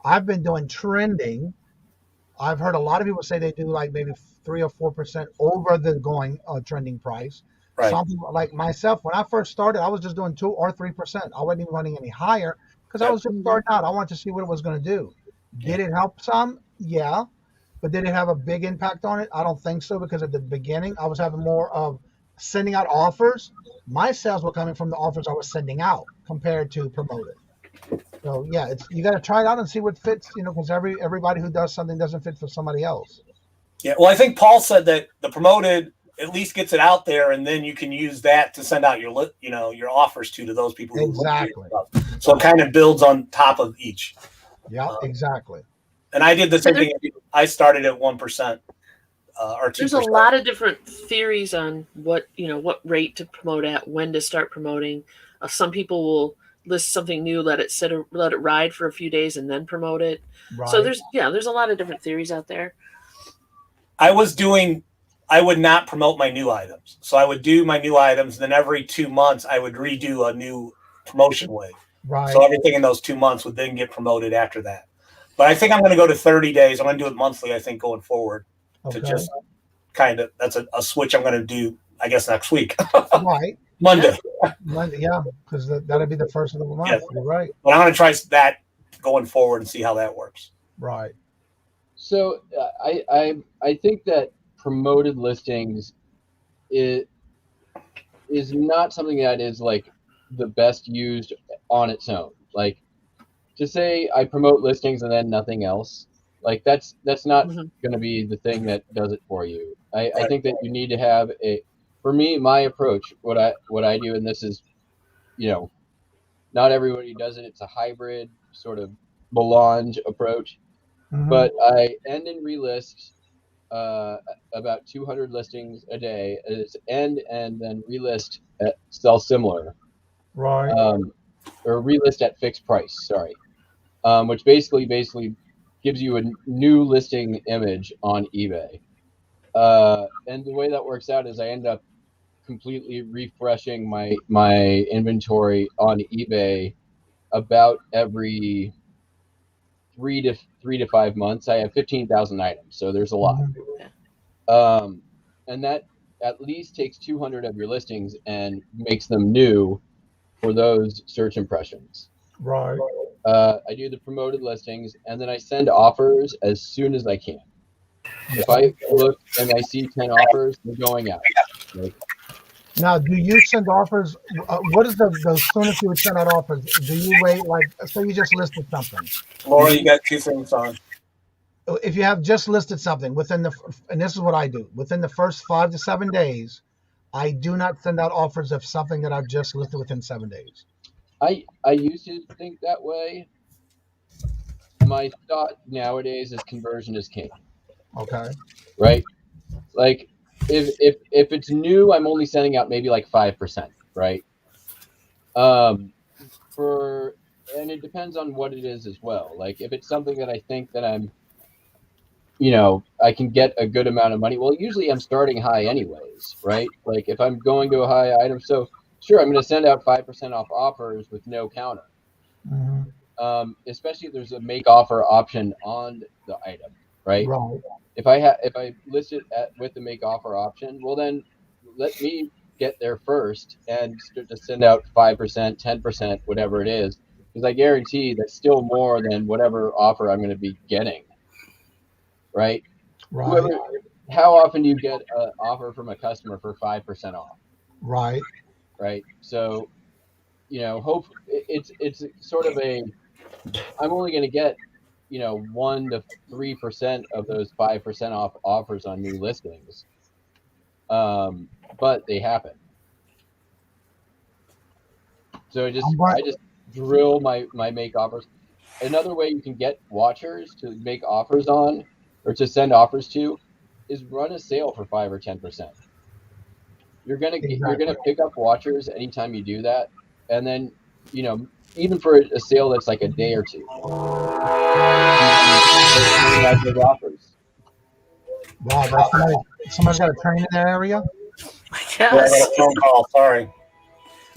I've been doing trending. I've heard a lot of people say they do like maybe 3 or 4% over the going trending price. Right. Some people, like myself, when I first started, I was just doing 2 or 3%. I wasn't even running any higher because I was just starting out. I wanted to see what it was going to do. Did it help some? Yeah. But did it have a big impact on it? I don't think so, because at the beginning, I was having more of sending out offers. My sales were coming from the offers I was sending out compared to promoted. So yeah, you got to try it out and see what fits, because everybody who does something doesn't fit for somebody else. Yeah, well, I think Paul said that the promoted at least gets it out there, and then you can use that to send out your your offers to those people. Exactly. So it kind of builds on top of each. Yeah, exactly. And I did the same thing. I started at 1% or 2%. There's a lot of different theories on what rate to promote at, when to start promoting. Some people will list something new, let it ride for a few days, and then promote it. Right. So there's a lot of different theories out there. I was doing I would not promote my new items. So I would do my new items, then every 2 months I would redo a new promotion wave. Right. So everything in those 2 months would then get promoted after that. But I think I'm going to go to 30 days. I'm going to do it monthly, I think, going forward. To just kind of, that's a switch I'm going to do, I guess, next week. Right. Monday. Monday, yeah, because that'll be the first of the month. Yeah. You're right. But I'm going to try that going forward and see how that works. Right. So I think that promoted listings is not something that is like the best used on its own. Like, to say I promote listings and then nothing else, like that's not going to be the thing that does it for you. I think that you need to have for me, my approach, what I do, and this is, not everybody does it. It's a hybrid sort of melange approach, but I end and relist about 200 listings a day. It's end and then relist at sell similar, right? Or relist at fixed price. Sorry, which basically gives you a new listing image on eBay. And the way that works out is I end up completely refreshing my inventory on eBay about every 3 to 5 months. I have 15,000 items, so there's a lot. And that at least takes 200 of your listings and makes them new for those search impressions. Right. I do the promoted listings, and then I send offers as soon as I can. If I look and I see 10 offers, they're going out. Now, do you send offers? What is the soonest you would send out offers? Do you wait, like, say you just listed something? Laura, you got 2 things on. If you have just listed something and this is what I do, within the first 5 to 7 days, I do not send out offers of something that I've just listed within 7 days. I used to think that way. My thought nowadays is conversion is king. Okay. Right? Like, if it's new, I'm only sending out maybe like 5%, right? And it depends on what it is as well. Like, if it's something that I think that I'm, I can get a good amount of money. Well, usually I'm starting high anyways, right? Like, if I'm going to a high item, so sure, I'm going to send out 5% off offers with no counter. Especially if there's a make offer option on the item, right? Right. If I list it with the make offer option, well, then let me get there first and start to send out 5%, 10%, whatever it is, because I guarantee that's still more than whatever offer I'm going to be getting. Right? Right. How often do you get an offer from a customer for 5% off? Right. Right. So, hope it's sort of I'm only going to get 1 to 3% of those 5% off offers on new listings, but they happen. So I just drill my make offers. Another way you can get watchers to make offers on or to send offers to is run a sale for 5 or 10%. You're gonna pick up watchers anytime you do that, and then even for a sale that's like a day or two. Those offers. Wow, somebody's got a train in that area? Yes. Yeah, I got a phone call, sorry.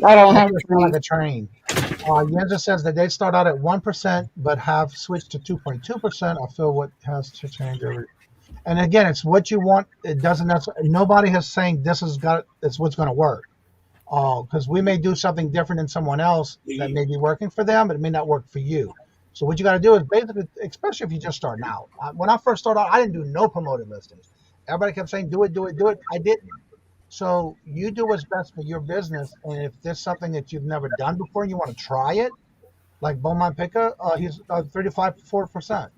I don't have it like a train. Yenza says that they start out at 1%, but have switched to 2.2%. I feel what has to change every. And again, it's what you want. It doesn't necessarily. Nobody has saying it's what's going to work. Because we may do something different than someone else that may be working for them, but it may not work for you. So what you got to do is basically, especially if you're just starting out. When I first started out, I didn't do no promoted listings. Everybody kept saying, do it. I didn't. So you do what's best for your business. And if there's something that you've never done before and you want to try it, like Beaumont Picker, he's 35-4%.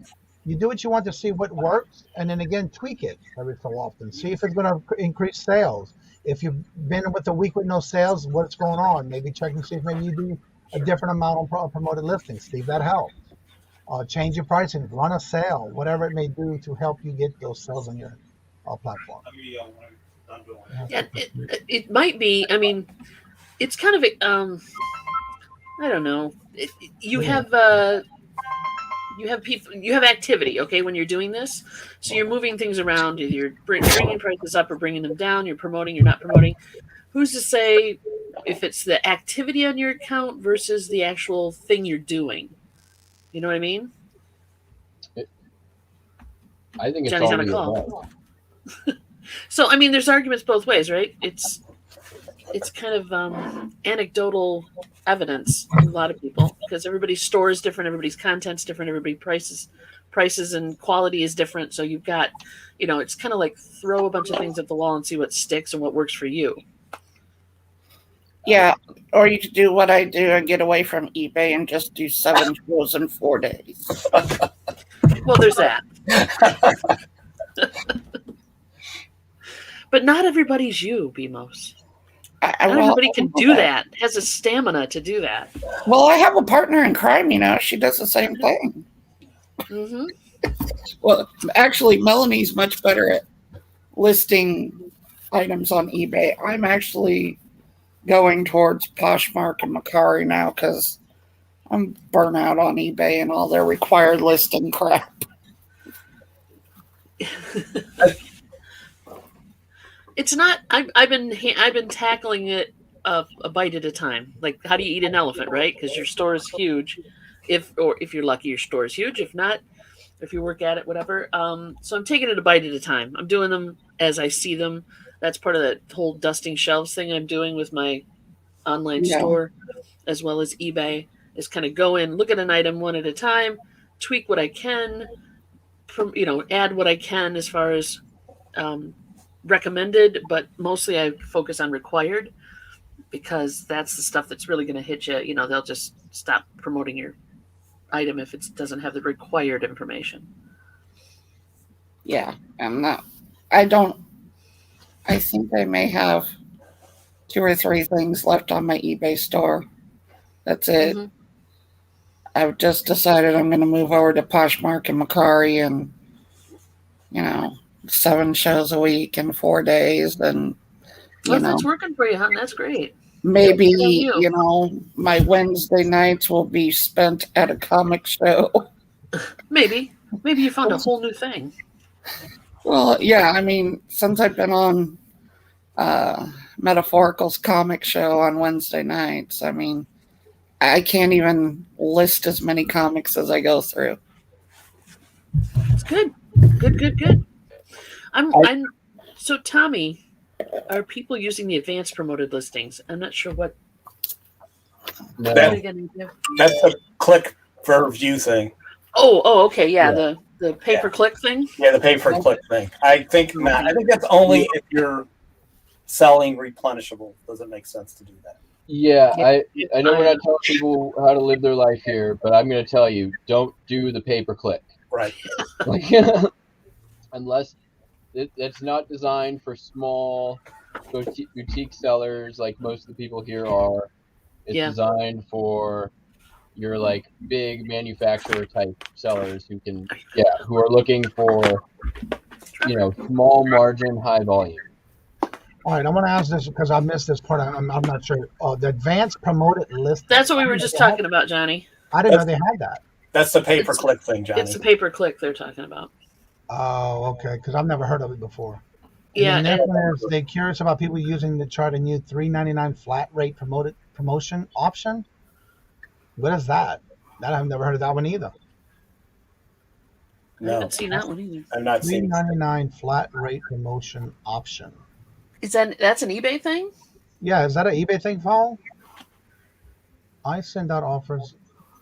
You do what you want to see what works, and then again, tweak it every so often. See if it's going to increase sales. If you've been with a week with no sales, what's going on? Maybe check and see if maybe you do a different amount on promoted listings. See if that helps. Change your pricing, run a sale, whatever it may do to help you get those sales on your platform. Yeah, it might be. I mean, it's kind of I don't know. You have you have people, you have activity, okay, when you're doing this. So you're moving things around, either you're bringing prices up or bringing them down, you're promoting, you're not promoting. Who's to say if it's the activity on your account versus the actual thing you're doing? You know what I mean? I think it's Johnny's all on a the call. above. So, I mean, there's arguments both ways, right? It's kind of anecdotal evidence to a lot of people, because everybody's store is different, everybody's content's different, everybody's prices and quality is different. So you've got, it's kind of like throw a bunch of things at the wall and see what sticks and what works for you. Yeah, or you could do what I do and get away from eBay and just do 7 shows in 4 days. Well, there's that. But not everybody's you, BMOS. Not everybody can do that, has a stamina to do that. Well, I have a partner in crime, she does the same thing. Mm-hmm. Well, actually, Melanie's much better at listing items on eBay. I'm actually going towards Poshmark and Mercari now because I'm burnt out on eBay and all their required listing crap. It's not. I've been tackling it a bite at a time. Like, how do you eat an elephant, right? Because your store is huge. If you're lucky, your store is huge. If not, if you work at it, whatever. So I'm taking it a bite at a time. I'm doing them as I see them. That's part of that whole dusting shelves thing I'm doing with my online store, as well as eBay. Is kind of go in, look at an item one at a time, tweak what I can, add what I can as far as recommended, but mostly I focus on required, because that's the stuff that's really going to hit you. They'll just stop promoting your item if it doesn't have the required information. Yeah, I think I may have 2 or 3 things left on my eBay store. That's it. Mm-hmm. I've just decided I'm going to move over to Poshmark and Mercari and, 7 shows a week in 4 days. And, well, if that's working for you, hon, that's great. Maybe, my Wednesday nights will be spent at a comic show. Maybe you found a whole new thing. Well, yeah, since I've been on Metaphorical's comic show on Wednesday nights, I can't even list as many comics as I go through. It's good. Good. So Tommy, are people using the advanced promoted listings? I'm not sure what. No. That's a click for view thing. Oh, okay, yeah. The pay-per-click thing? Yeah, the pay-per-click thing. I think not. I think that's only if you're selling replenishable. Doesn't make sense to do that. Yeah, I know we're not telling people how to live their life here, but I'm going to tell you, don't do the pay-per-click. Right. Unless it's not designed for small boutique sellers like most of the people here are. It's designed for your big manufacturer type sellers who are looking for small margin, high volume. All right, I'm going to ask this because I missed this part. I'm not sure. The advanced promoted list. That's what we were just talking about, Johnny. I didn't know they had that. That's the pay-per-click thing, Johnny. It's the pay-per-click they're talking about. Oh, okay, because I've never heard of it before. Yeah. And they're curious about people using the chart and new $3.99 flat rate promotion option. What is that? I've never heard of that one either. No, I haven't seen that one either. I'm not seeing $3.99 flat rate promotion option. That's an eBay thing? Yeah, is that an eBay thing, Paul? I send out offers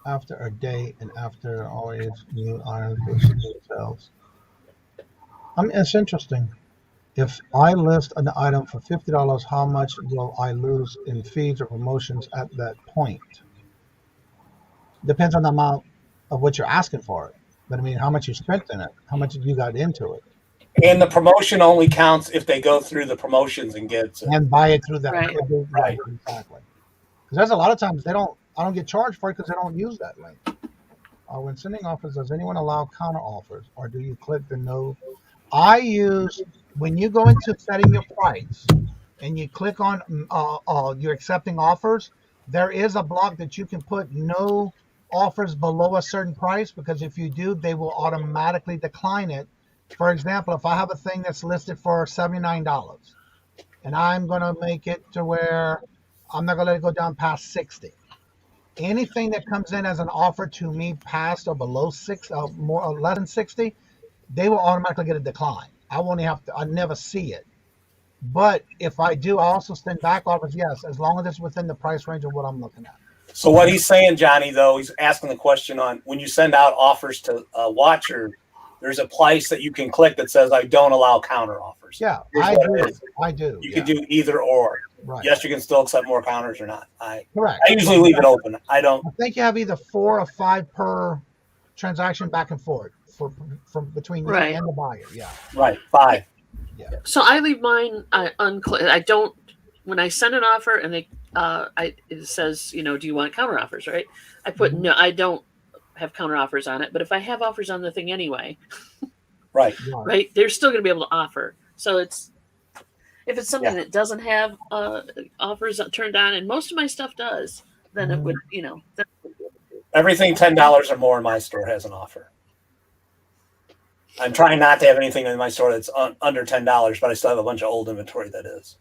after a day and after always new items sales. It's interesting. If I list an item for $50, how much will I lose in fees or promotions at that point? Depends on the amount of what you're asking for it. But how much you spent in it, how much you got into it. And the promotion only counts if they go through the promotions and get and buy it through that. Right. Exactly. Because there's a lot of times I don't get charged for it because they don't use that link. When sending offers, does anyone allow counter offers, or do you click the no? When you go into setting your price and you click on you're accepting offers, there is a block that you can put no offers below a certain price, because if you do, they will automatically decline it. For example, if I have a thing that's listed for $79 and I'm going to make it to where I'm not going to let it go down past 60. Anything that comes in as an offer to me past or below more or less than 60, they will automatically get a decline. I never see it. But if I do, I also send back offers, yes, as long as it's within the price range of what I'm looking at. So what he's saying, Johnny, though, he's asking the question on when you send out offers to a watcher, there's a place that you can click that says, I don't allow counter offers. Yeah, I do. You can do either or. Right. Yes, you can still accept more counters or not. Correct. I usually leave it open. I think you have either 4 or 5 per transaction back and forth from between you and the buyer. Yeah. Right. 5. Yeah. So I leave mine unclicked. I don't, when I send an offer and it says, do you want counter offers, right? I put no, I don't have counter offers on it, but if I have offers on the thing anyway, right, they're still going to be able to offer. So if it's something that doesn't have offers turned on, and most of my stuff does, then it would, everything $10 or more in my store has an offer. I'm trying not to have anything in my store that's under $10, but I still have a bunch of old inventory that is.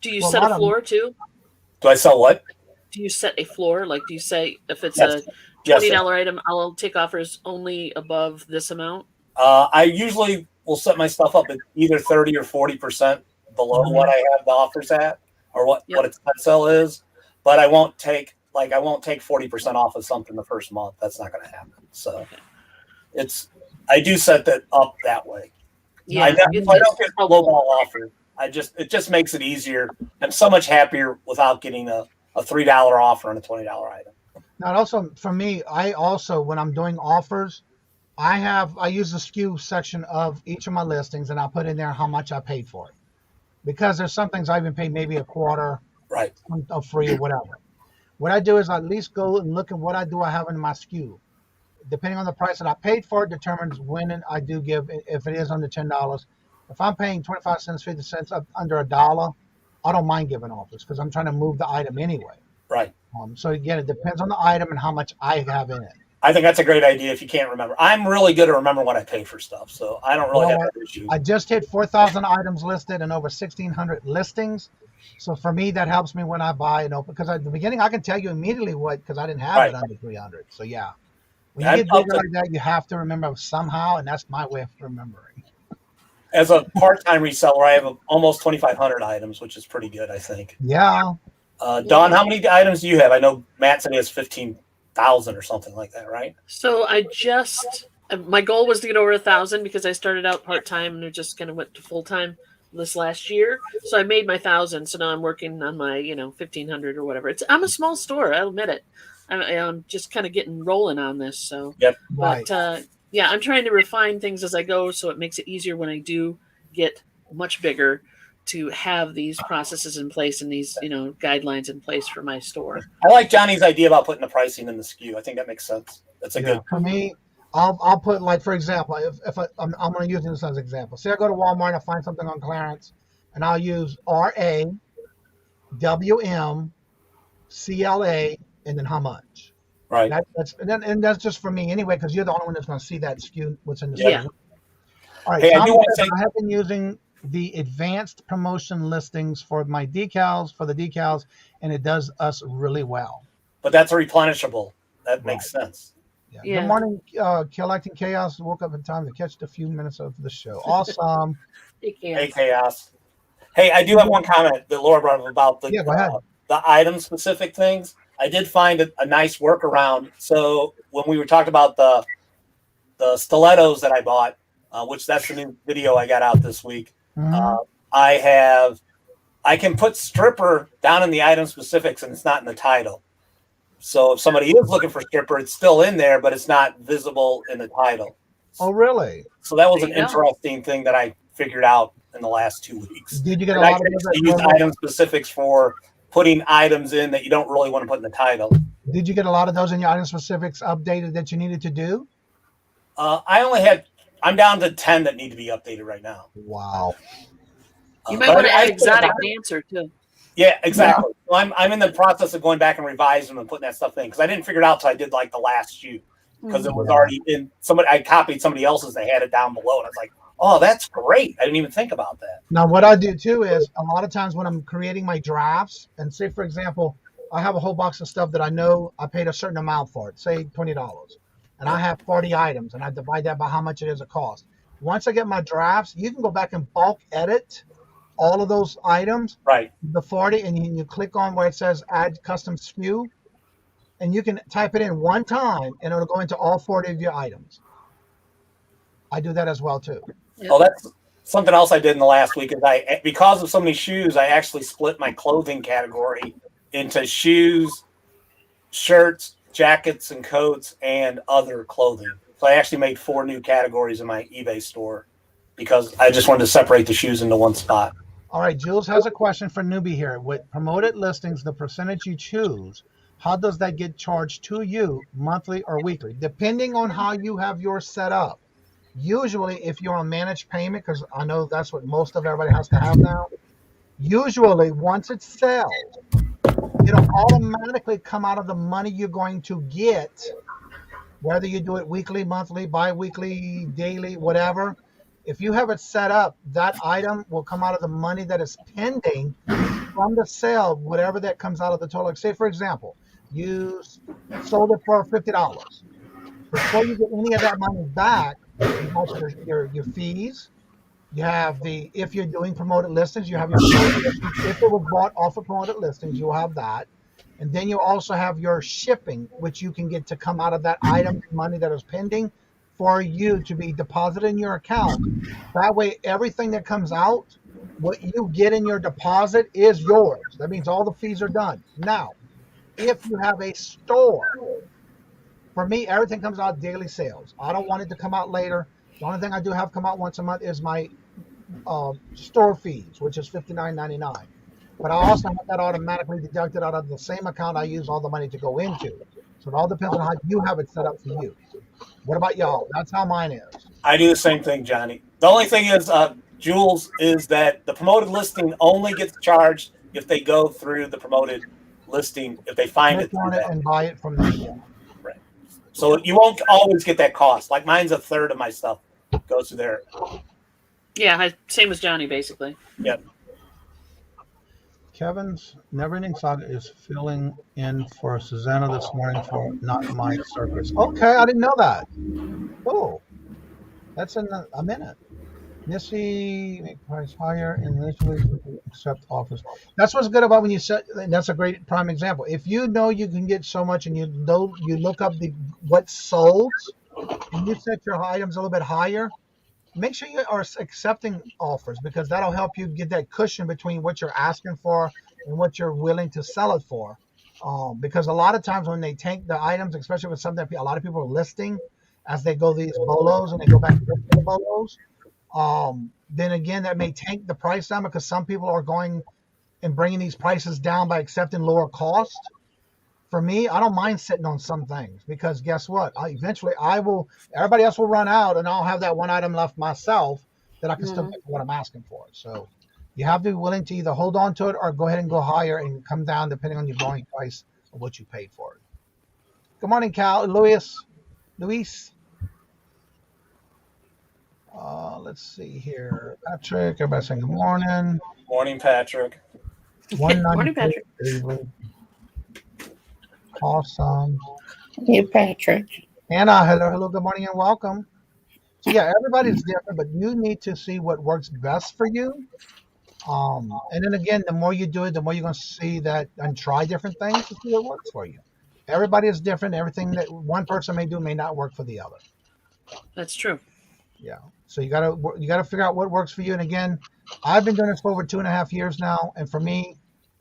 Do you set a floor too? Do I sell what? Do you set a floor? Like, do you say if it's a $20 item, I'll take offers only above this amount? I usually will set my stuff up at either 30 or 40% below what I have the offers at, or what its net sell is. But I won't take 40% off of something the first month. That's not going to happen. So I do set that up that way. Yeah, I don't get a low ball offer. It just makes it easier. I'm so much happier without getting a $3 offer on a $20 item. Now, also for me, when I'm doing offers, I use the SKU section of each of my listings, and I'll put in there how much I paid for it, because there's some things I even pay maybe a quarter, of free or whatever. What I do is I at least go and look at what I have in my SKU. Depending on the price that I paid for it determines when I do give, if it is under $10. If I'm paying 25 cents, 50 cents under $1, I don't mind giving offers because I'm trying to move the item anyway. Right. So again, it depends on the item and how much I have in it. I think that's a great idea if you can't remember. I'm really good at remembering what I pay for stuff, so I don't really have that issue. I just hit 4,000 items listed and over 1,600 listings. So for me, that helps me when I buy and open, because at the beginning I can tell you immediately because I didn't have it under 300. So yeah. When you get bigger like that, you have to remember somehow, and that's my way of remembering. As a part-time reseller, I have almost 2,500 items, which is pretty good, I think. Yeah. Dawn, how many items do you have? I know Matt said he has 15,000 or something like that, right? So my goal was to get over 1,000 because I started out part-time and it just kind of went to full-time this last year. So I made my 1,000. So now I'm working on my, 1,500 or whatever. I'm a small store. I'll admit it. I'm just kind of getting rolling on this. So, but I'm trying to refine things as I go, so it makes it easier when I do get much bigger to have these processes in place and these, guidelines in place for my store. I like Johnny's idea about putting the pricing in the SKU. I think that makes sense. That's a good. For me, I'll put, like, for example, if I'm going to use this as an example. Say I go to Walmart and I find something on clearance, and I'll use RA, WM, CLA, and then how much. Right. And that's just for me anyway, because you're the only one that's going to see that SKU, what's in the SKU. Yeah. All right. Hey, so I have been using the advanced promotion listings for the decals, and it does us really well. But that's a replenishable. That makes sense. Yeah. Good morning, Collecting Chaos. Woke up in time to catch the few minutes of the show. Awesome. Hey, Chaos. Hey, I do have one comment that Laura brought up about the item-specific things. I did find a nice workaround. So when we were talking about the stilettos that I bought, which that's the new video I got out this week, I can put stripper down in the item specifics and it's not in the title. So if somebody is looking for stripper, it's still in there, but it's not visible in the title. Oh, really? So that was an interesting thing that I figured out in the last 2 weeks. Did you get a lot of use item specifics for putting items in that you don't really want to put in the title? Did you get a lot of those in your item specifics updated that you needed to do? I'm down to 10 that need to be updated right now. Wow. You might want to add exotic dancer too. Yeah, exactly. Yeah. Well, I'm in the process of going back and revising them and putting that stuff in because I didn't figure it out till I did like the last shoe because it was already in somebody. I copied somebody else's. They had it down below, and I was like, "Oh, that's great! I didn't even think about that." Now, what I do too is a lot of times when I'm creating my drafts, and say for example, I have a whole box of stuff that I know I paid a certain amount for it, say $20, and I have 40 items, and I divide that by how much it is a cost. Once I get my drafts, you can go back and bulk edit all of those items, right? The 40, and you click on where it says add custom SKU, and you can type it in one time, and it'll go into all 40 of your items. I do that as well too. Oh, that's something else I did in the last week. Is because of so many shoes, I actually split my clothing category into shoes, shirts, jackets, and coats, and other clothing. So I actually made 4 new categories in my eBay store because I just wanted to separate the shoes into one spot. All right, Jules has a question for newbie here. With promoted listings, the percentage you choose, how does that get charged to you monthly or weekly? Depending on how you have yours set up. Usually, if you're on managed payment, because I know that's what most of everybody has to have now, usually once it sells, it'll automatically come out of the money you're going to get, whether you do it weekly, monthly, bi-weekly, daily, whatever. If you have it set up, that item will come out of the money that is pending from the sale, whatever that comes out of the total. Like say, for example, you sold it for $50. Before you get any of that money back, you have your fees. You have if you're doing promoted listings, you have your if it was bought off of promoted listings, you'll have that. And then you also have your shipping, which you can get to come out of that item money that is pending for you to be deposited in your account. That way, everything that comes out, what you get in your deposit is yours. That means all the fees are done. Now, if you have a store, for me, everything comes out daily sales. I don't want it to come out later. The only thing I do have come out once a month is my store fees, which is $59.99. But I also have that automatically deducted out of the same account I use all the money to go into. So it all depends on how you have it set up for you. What about y'all? That's how mine is. I do the same thing, Johnny. The only thing is, Jules, is that the promoted listing only gets charged if they go through the promoted listing, if they find it through that. And buy it from there. Yeah. Right. So you won't always get that cost. Like mine's a third of my stuff goes through there. Yeah, same as Johnny, basically. Yep. Kevin's Never-Ending Saga is filling in for Susanna this morning for Not My Circus. Okay, I didn't know that. Oh, that's in a minute. Missy, make price higher and initially accept offers. That's what's good about when you set. That's a great prime example. If you know you can get so much, and you know you look up what's sold, and you set your items a little bit higher. Make sure you are accepting offers because that'll help you get that cushion between what you're asking for and what you're willing to sell it for. Because a lot of times when they take the items, especially with something that a lot of people are listing as they go these bolos and they go back to the bolos, then again, that may tank the price down because some people are going and bringing these prices down by accepting lower cost. For me, I don't mind sitting on some things because guess what? Eventually, everybody else will run out and I'll have that one item left myself that I can still get what I'm asking for. So you have to be willing to either hold on to it or go ahead and go higher and come down depending on your going price of what you paid for it. Good morning, Cal. Luis. Let's see here. Patrick, everybody saying good morning. Morning, Patrick. Morning, Patrick. Awesome. Hey, Patrick. Anna, hello, good morning and welcome. So yeah, everybody's different, but you need to see what works best for you. And then again, the more you do it, the more you're going to see that and try different things to see what works for you. Everybody is different. Everything that one person may do may not work for the other. That's true. Yeah. So you gotta figure out what works for you. And again, I've been doing this for over 2.5 years now, and for me,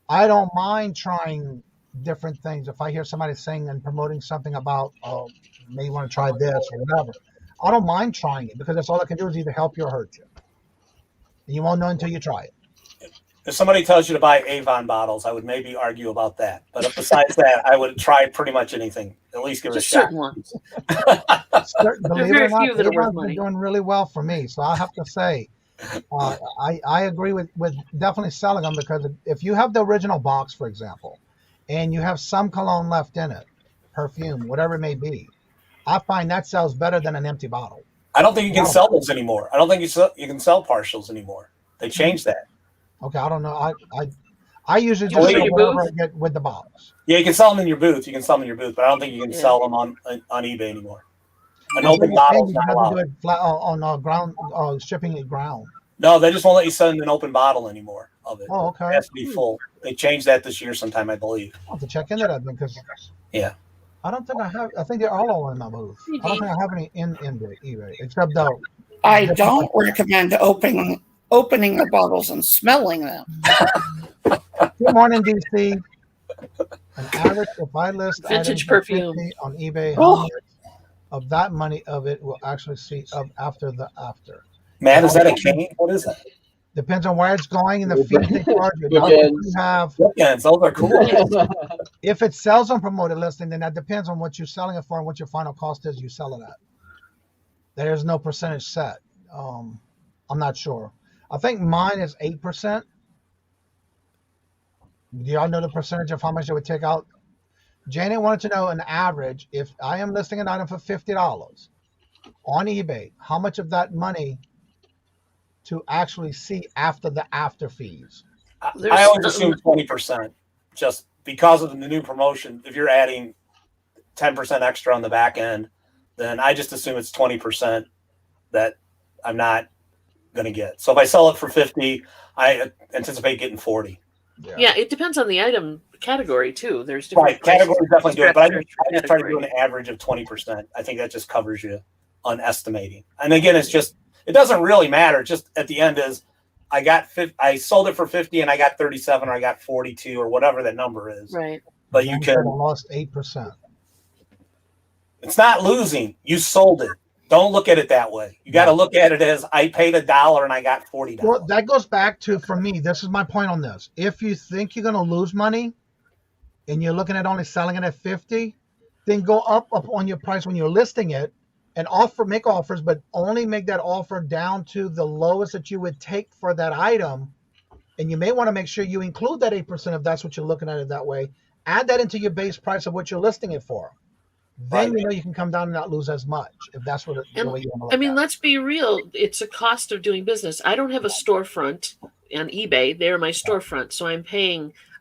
I don't mind trying different things. If I hear somebody saying and promoting something about, may want to try this or whatever, I don't mind trying it because that's all I can do is either help you or hurt you. And you won't know until you try it. If somebody tells you to buy Avon bottles, I would maybe argue about that. But besides that, I would try pretty much anything. At least give it a shot. Certain ones. Believe it or not, Avon's been doing really well for me. So I have to say, I agree with definitely selling them, because if you have the original box, for example, and you have some cologne left in it, perfume, whatever it may be, I find that sells better than an empty bottle. I don't think you can sell those anymore. I don't think you can sell partials anymore. They changed that. Okay, I don't know. I usually just sell whatever I get with the box. Yeah, you can sell them in your booth. You can sell them in your booth, but I don't think you can sell them on eBay anymore. An open bottle is not allowed. Do it flat on ground, shipping it ground. No, they just won't let you send an open bottle anymore of it. Oh, okay. It has to be full. They changed that this year sometime, I believe. I'll have to check into that then, because I don't think I have. I think they're all in my booth. I don't think I have any in eBay, except though. I don't recommend opening the bottles and smelling them. Good morning, DC. An average, if I list vintage perfume on eBay, how much of that money of it will actually see after the after? Man, is that a cane? What is that? Depends on where it's going and the fees they charge you. Bookends, those are cool. If it sells on promoted listing, then that depends on what you're selling it for and what your final cost is you sell it at. There's no percentage set. I'm not sure. I think mine is 8%. Do y'all know the percentage of how much they would take out? Janet wanted to know an average. If I am listing an item for $50 on eBay, how much of that money to actually see after the after fees? I always assume 20%, just because of the new promotion. If you're adding 10% extra on the back end, then I just assume it's 20% that I'm not going to get. So if I sell it for 50, I anticipate getting 40. Yeah, it depends on the item category too. There's different categories definitely do it, but I just try to do an average of 20%. I think that just covers you on estimating. And again, it's just, it doesn't really matter. Just at the end is I sold it for 50 and I got 37 or I got 42 or whatever that number is. Right. But you can lost 8%. It's not losing. You sold it. Don't look at it that way. You got to look at it as I paid $1 and I got $40. Well, that goes back to, for me, this is my point on this. If you think you're going to lose money and you're looking at only selling it at 50, then go up on your price when you're listing it and make offers, but only make that offer down to the lowest that you would take for that item. And you may want to make sure you include that 8% if that's what you're looking at it that way. Add that into your base price of what you're listing it for. Then you know you can come down and not lose as much if that's what the way you want to look at it. Let's be real. It's a cost of doing business. I don't have a storefront on eBay. They're my storefront, so I'm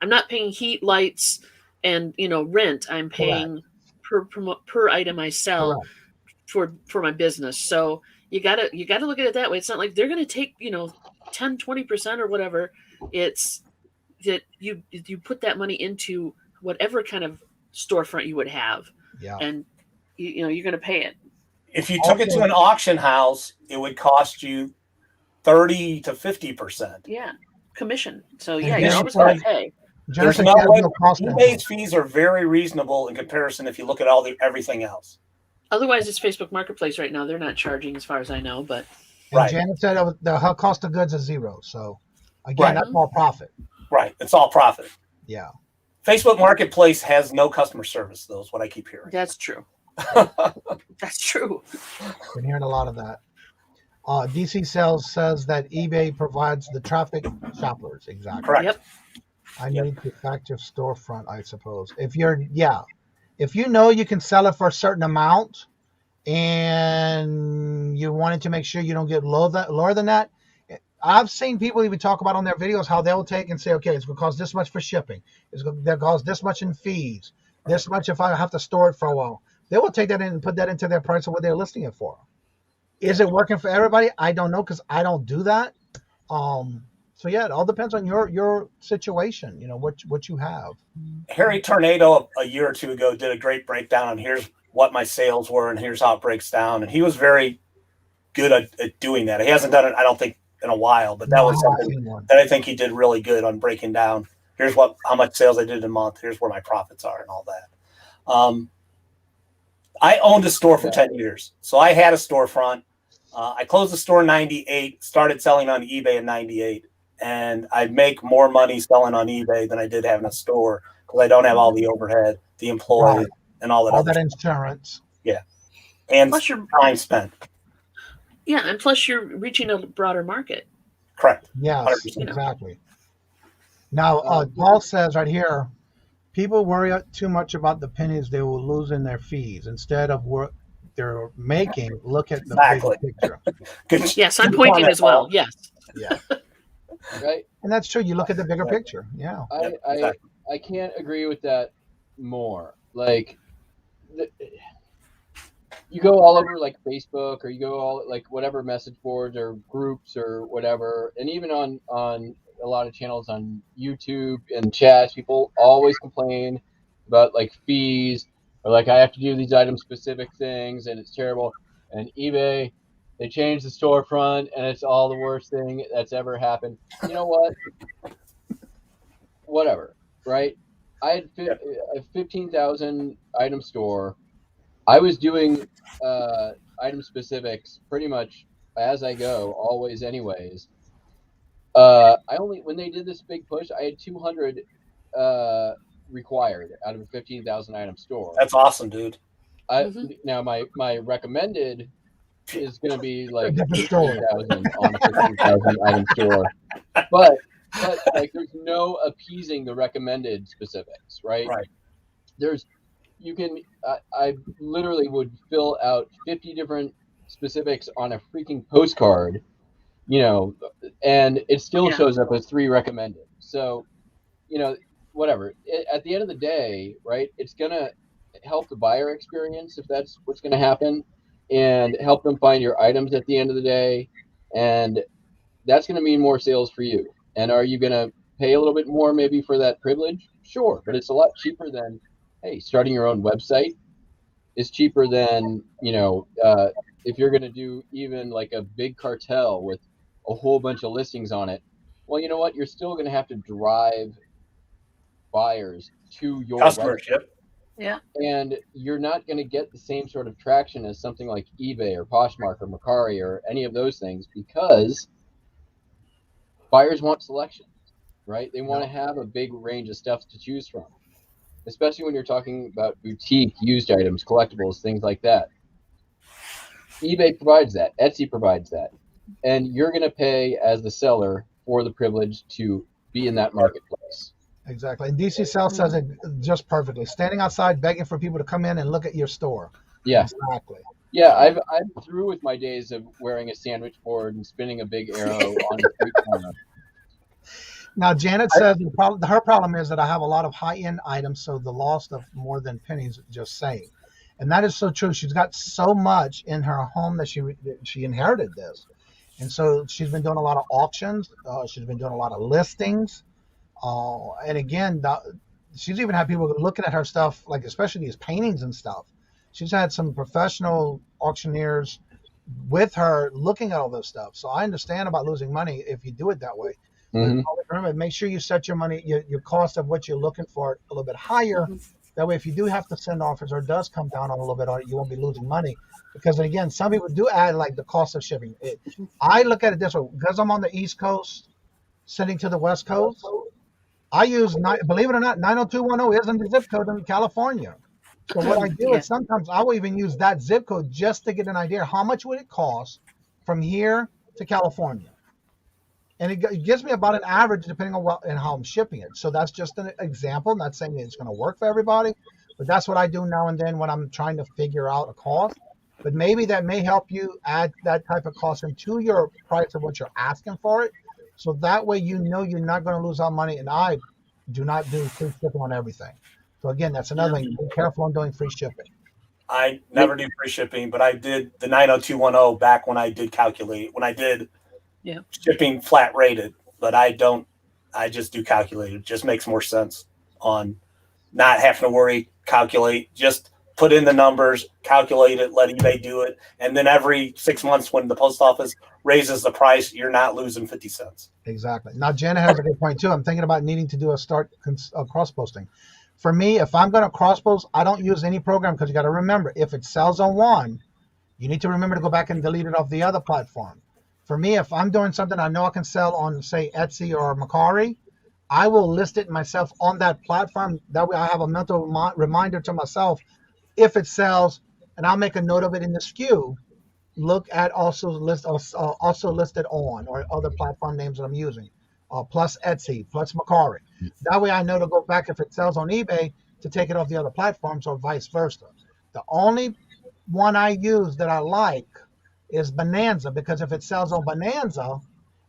not paying heat, lights, and rent. I'm paying per item I sell for my business. So you gotta look at it that way. It's not like they're gonna take 10-20% or whatever. It's that you put that money into whatever kind of storefront you would have. Yeah. And you're going to pay it. If you took it to an auction house, it would cost you 30 to 50%. Yeah, commission. So you're always going to pay. There's no way. eBay's fees are very reasonable in comparison if you look at everything else. Otherwise, it's Facebook Marketplace right now. They're not charging, as far as I know. But Janet said the cost of goods is zero. So again, that's all profit. Right, it's all profit. Yeah. Facebook Marketplace has no customer service, though, is what I keep hearing. That's true. That's true. Been hearing a lot of that. DC Sales says that eBay provides the traffic shoppers. Exactly. Correct. Yep. I need to fact your storefront, I suppose. If you know you can sell it for a certain amount and you wanted to make sure you don't get lower than that, I've seen people even talk about on their videos how they'll take and say, okay, it's going to cost this much for shipping. It's going to cost this much in fees. This much if I have to store it for a while. They will take that in and put that into their price of what they're listing it for. Is it working for everybody? I don't know, because I don't do that. So yeah, it all depends on your situation, what you have. Harry Tornado a year or two ago did a great breakdown on here's what my sales were and here's how it breaks down. And he was very good at doing that. He hasn't done it, I don't think, in a while, but that was something that I think he did really good on breaking down. Here's how much sales I did in a month. Here's where my profits are and all that. I owned a store for 10 years. So I had a storefront. I closed the store in 98, started selling on eBay in 98. And I make more money selling on eBay than I did having a store because I don't have all the overhead, the employees, and all that. All that insurance. Yeah. And plus your time spent. Yeah, and plus you're reaching a broader market. Correct. Yes, 100%. exactly. Now, Paul says right here, people worry too much about the pennies they will lose in their fees instead of what they're making. Look at the Exactly. big picture. Yes, I'm pointing as well. Yes. Yeah. Right. And that's true. You look at the bigger picture. Yeah. I can't agree with that more. Like, you go all over like Facebook, or you go all like whatever message boards or groups or whatever, and even on a lot of channels on YouTube and chats, people always complain about like fees, or like I have to do these item specific things and it's terrible. And eBay, they changed the storefront and it's all the worst thing that's ever happened. You know what? Whatever, right? I had a 15,000 item store. I was doing item specifics pretty much as I go, always anyways. When they did this big push, I had 200 required out of a 15,000 item store. That's awesome, dude. Now my recommended is going to be like 15,000 on a 15,000 item store, but like there's no appeasing the recommended specifics, right? Right. I literally would fill out 50 different specifics on a freaking postcard, and it still shows up as 3 recommended. So, whatever. At the end of the day, right, it's going to help the buyer experience if that's what's going to happen, and help them find your items at the end of the day. And that's going to mean more sales for you. And are you going to pay a little bit more maybe for that privilege? Sure. But it's a lot cheaper than, hey, starting your own website is cheaper than, if you're going to do even like a big cartel with a whole bunch of listings on it. Well, you know what? You're still going to have to drive buyers to your customers. website. Yep. Yeah. And you're not going to get the same sort of traction as something like eBay or Poshmark or Mercari or any of those things, because buyers want selection, right? They want to have a big range of stuff to choose from, especially when you're talking about boutique used items, collectibles, things like that. eBay provides that. Etsy provides that. And you're going to pay as the seller for the privilege to be in that marketplace. Exactly. And DC Cell says it just perfectly. Standing outside begging for people to come in and look at your store. Yeah. Exactly. Yeah, I'm through with my days of wearing a sandwich board and spinning a big arrow on the street corner. Now, Janet says her problem is that I have a lot of high-end items, so the loss of more than pennies, just saying. And that is so true. She's got so much in her home that she inherited this. And so she's been doing a lot of auctions. She's been doing a lot of listings. And again, she's even had people looking at her stuff, like especially these paintings and stuff. She's had some professional auctioneers with her looking at all this stuff. So I understand about losing money if you do it that way. Mm-hmm. Remember, make sure you set your money, your cost of what you're looking for a little bit higher. That way, if you do have to send offers or it does come down a little bit on it, you won't be losing money. Because again, some people do add like the cost of shipping. I look at it this way, because I'm on the East Coast, sending to the West Coast. I use, believe it or not, 90210 isn't the zip code in California. So what I do is sometimes I will even use that zip code just to get an idea how much would it cost from here to California. And it gives me about an average depending on and how I'm shipping it. So that's just an example. I'm not saying it's going to work for everybody, but that's what I do now and then when I'm trying to figure out a cost. But maybe that may help you add that type of cost into your price of what you're asking for it. So that way you're not going to lose out money. And I do not do free shipping on everything. So again, that's another thing. Be careful on doing free shipping. I never do free shipping, but I did the 90210 back when I did calculate. When I did shipping flat rated, but I just do calculated. It just makes more sense on not having to worry, calculate, just put in the numbers, calculate it, let eBay do it. And then every 6 months when the post office raises the price, you're not losing 50 cents. Exactly. Now, Jenna has a good point too. I'm thinking about needing to do a cross-posting. For me, if I'm going to cross-post, I don't use any program because you got to remember, if it sells on one, you need to remember to go back and delete it off the other platform. For me, if I'm doing something I know I can sell on, say, Etsy or Mercari, I will list it myself on that platform. That way I have a mental reminder to myself if it sells, and I'll make a note of it in the SKU look at also listed on or other platform names that I'm using, plus Etsy, plus Macari. That way I know to go back if it sells on eBay to take it off the other platforms or vice versa. The only one I use that I like is Bonanza, because if it sells on Bonanza,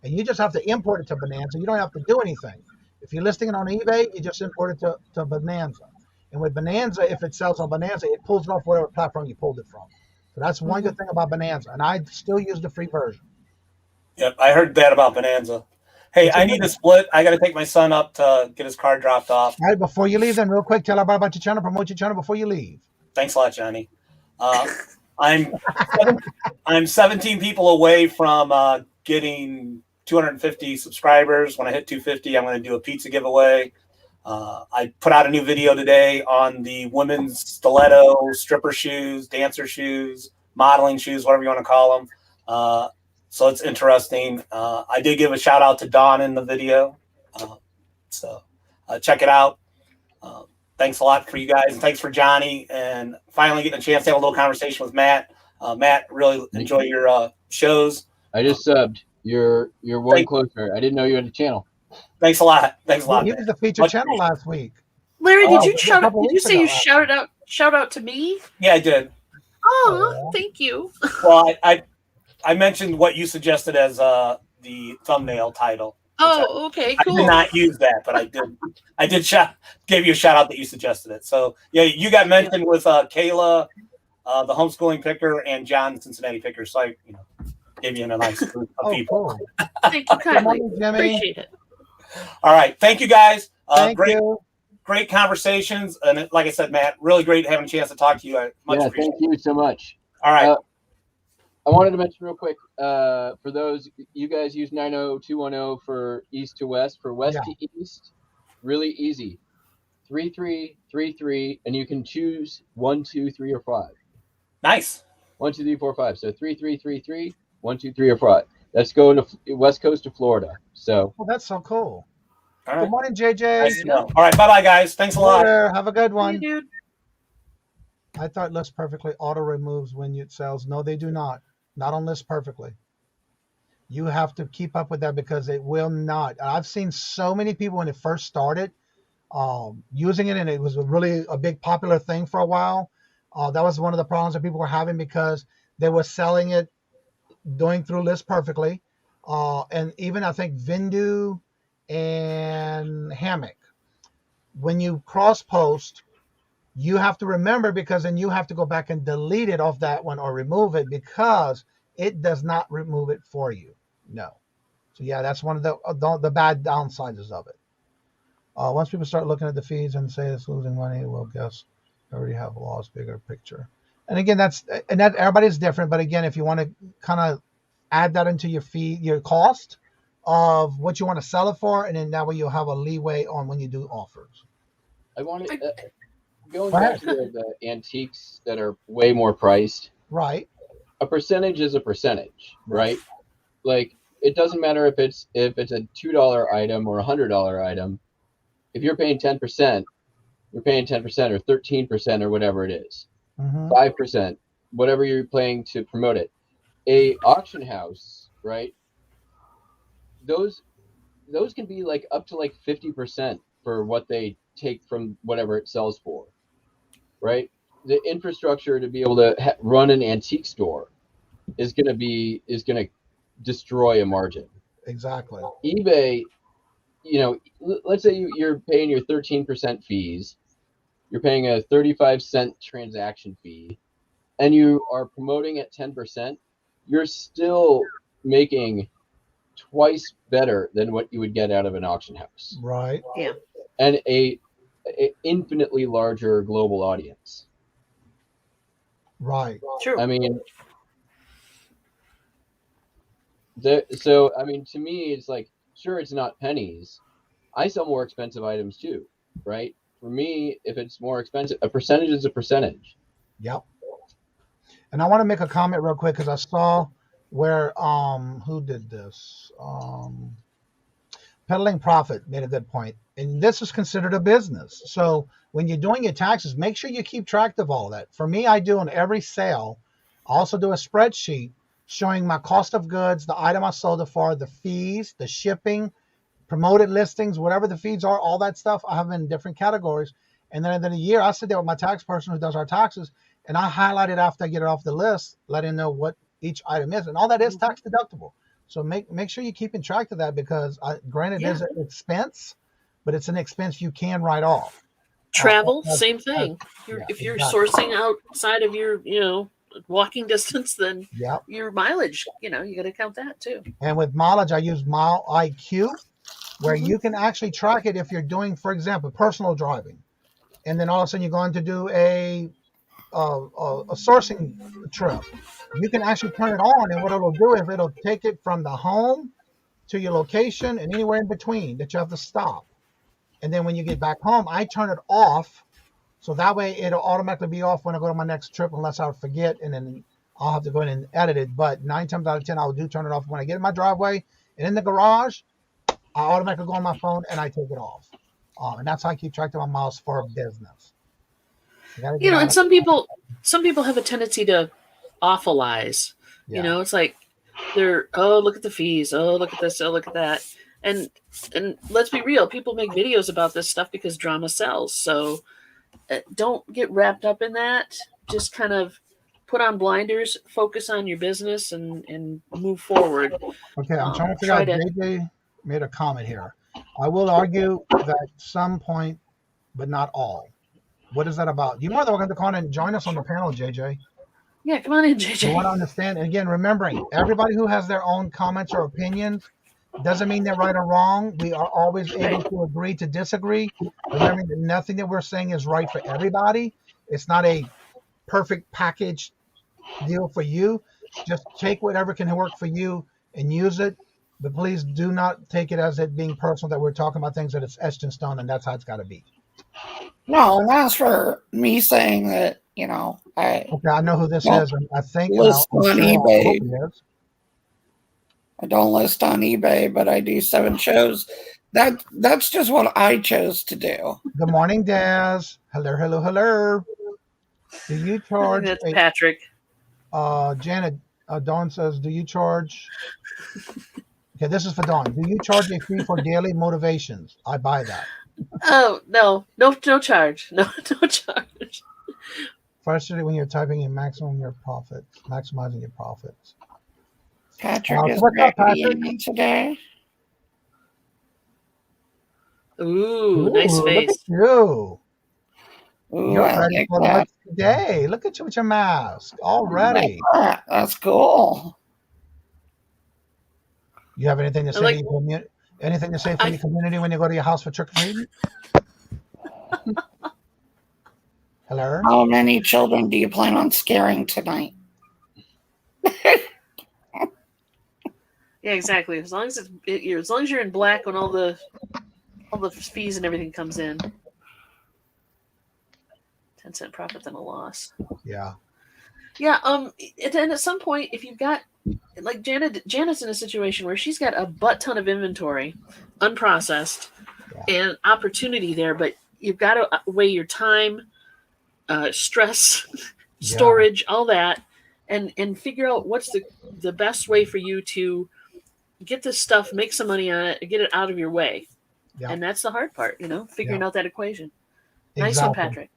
and you just have to import it to Bonanza, you don't have to do anything. If you're listing it on eBay, you just import it to Bonanza. And with Bonanza, if it sells on Bonanza, it pulls it off whatever platform you pulled it from. So that's one good thing about Bonanza. And I still use the free version. Yep, I heard that about Bonanza. Hey, I need to split. I got to take my son up to get his car dropped off. All right, before you leave, then real quick, tell everybody about your channel, promote your channel before you leave. Thanks a lot, Johnny. I'm 17 people away from getting 250 subscribers. When I hit 250, I'm going to do a pizza giveaway. I put out a new video today on the women's stiletto, stripper shoes, dancer shoes, modeling shoes, whatever you want to call them. So it's interesting. I did give a shout out to Dawn in the video. So check it out. Thanks a lot for you guys. And thanks for Johnny. And finally getting a chance to have a little conversation with Matt. Matt, really enjoy your shows. I just subbed. You're one closer. I didn't know you had a channel. Thanks a lot. Thanks a lot. You was the featured channel last week. Larry, did you say you shout out to me? Yeah, I did. Oh, thank you. Well, I mentioned what you suggested as the thumbnail title. Oh, okay, cool. I did not use that, but I did gave you a shout out that you suggested it. So yeah, you got mentioned with Kayla, the homeschooling picker, and John, the Cincinnati picker. So I gave you a nice group of people. Cool. Thank you kindly. Appreciate it. All right, thank you guys. Thank you. Great conversations, and like I said, Matt, really great having a chance to talk to you. Thank you so much. All right. I wanted to mention real quick, for those, you guys use 90210 for east to west. For west to east, really easy. 3333, and you can choose 1, 2, 3, or 5. Nice. 1, 2, 3, 4, 5. So 3333, 1, 2, 3, or 5. That's going to west coast of Florida. So. Well, that's so cool. All right. Good morning, JJ. Nice to know. All right, bye-bye, guys. Thanks a lot. Have a good one. Hey, dude. I thought List Perfectly auto removes when it sells. No, they do not. Not on List Perfectly. You have to keep up with that because it will not. I've seen so many people when it first started using it, and it was really a big popular thing for a while. That was one of the problems that people were having because they were selling it going through List Perfectly. And even I think Vindu and Hammock. When you cross post, you have to remember, because then you have to go back and delete it off that one or remove it, because it does not remove it for you. No. So yeah, that's one of the bad downsides of it. Once people start looking at the feeds and say it's losing money, well, guess I already have lost bigger picture. And again, that everybody's different. But again, if you want to kind of add that into your fee, your cost of what you want to sell it for, and then that way you'll have a leeway on when you do offers. I wanted going back to the antiques that are way more priced. Right. A percentage is a percentage, right? Like, it doesn't matter if it's a $2 item or a $100 item. If you're paying 10%, you're paying 10% or 13% or whatever it is. 5%, whatever you're paying to promote it. A auction house, right? Those can be like up to like 50% for what they take from whatever it sells for, right? The infrastructure to be able to run an antique store is going to destroy a margin. Exactly. eBay, let's say you're paying your 13% fees, you're paying a 35-cent transaction fee, and you are promoting at 10%, you're still making twice better than what you would get out of an auction house. Right. Yeah. And a infinitely larger global audience. Right. True. I mean, to me, it's like, sure, it's not pennies. I sell more expensive items too, right? For me, if it's more expensive, a percentage is a percentage. Yep. And I want to make a comment real quick because I saw where who did this? Peddling Profit made a good point. And this is considered a business. So when you're doing your taxes, make sure you keep track of all of that. For me, I do on every sale, I also do a spreadsheet showing my cost of goods, the item I sold it for, the fees, the shipping, promoted listings, whatever the fees are, all that stuff. I have them in different categories. And then at the end of the year, I sit there with my tax person who does our taxes, and I highlight it after I get it off the list, letting them know what each item is. And all that is tax deductible. So make sure you're keeping track of that, because granted, it is an expense, but it's an expense you can write off. Travel, same thing. If you're sourcing outside of your, walking distance, then your mileage, you got to count that too. And with mileage, I use Mile IQ, where you can actually track it if you're doing, for example, personal driving. And then all of a sudden you're going to do a sourcing trip. You can actually turn it on, and what it'll do is it'll take it from the home to your location and anywhere in between that you have to stop. And then when you get back home, I turn it off, so that way it'll automatically be off when I go to my next trip, unless I forget, and then I'll have to go in and edit it. But 9 times out of 10, I will do turn it off. When I get in my driveway and in the garage, I automatically go on my phone and I take it off. And that's how I keep track of my miles for business. And some people have a tendency to awfulize. It's like they're, look at the fees, look at this, look at that. And let's be real, people make videos about this stuff because drama sells. So don't get wrapped up in that. Just kind of put on blinders, focus on your business, and move forward. Okay, I'm trying to figure out. JJ made a comment here. I will argue that some point, but not all. What is that about? You're more than welcome to come on and join us on the panel, JJ. Yeah, come on in, JJ. You want to understand. And again, remembering, everybody who has their own comments or opinions doesn't mean they're right or wrong. We are always able to agree to disagree. Remembering that nothing that we're saying is right for everybody. It's not a perfect package deal for you. Just take whatever can work for you and use it. But please do not take it as it being personal, that we're talking about things that it's etched in stone and that's how it's got to be. No, and as for me saying that, I know who this is. I think list on eBay. I don't list on eBay, but I do 7 shows. That's just what I chose to do. Good morning, Daz. Hello. Do you charge? That's Patrick. Janet, Dawn says, do you charge? Okay, this is for Dawn. Do you charge a fee for daily motivations? I buy that. Oh, no charge. No charge. Frustrated when you're typing in maximizing your profits. Patrick is ready today. Ooh, nice face. Look at you. Ooh, You're ready for lunch today. Look at you with your mask already. That's cool. You have anything to say to your community? Anything to say for your community when you go to your house for trick or treating? Hello? How many children do you plan on scaring tonight? Yeah, exactly. As long as you're in black when all the fees and everything comes in. 10-cent profit then a loss. Yeah. Yeah. And at some point, if you've got, like Janet's in a situation where she's got a butt ton of inventory, unprocessed, and opportunity there, but you've got to weigh your time, stress, storage, all that, and figure out what's the best way for you to get this stuff, make some money on it, and get it out of your way. Yeah. And that's the hard part, figuring out that equation. Nice one, Patrick.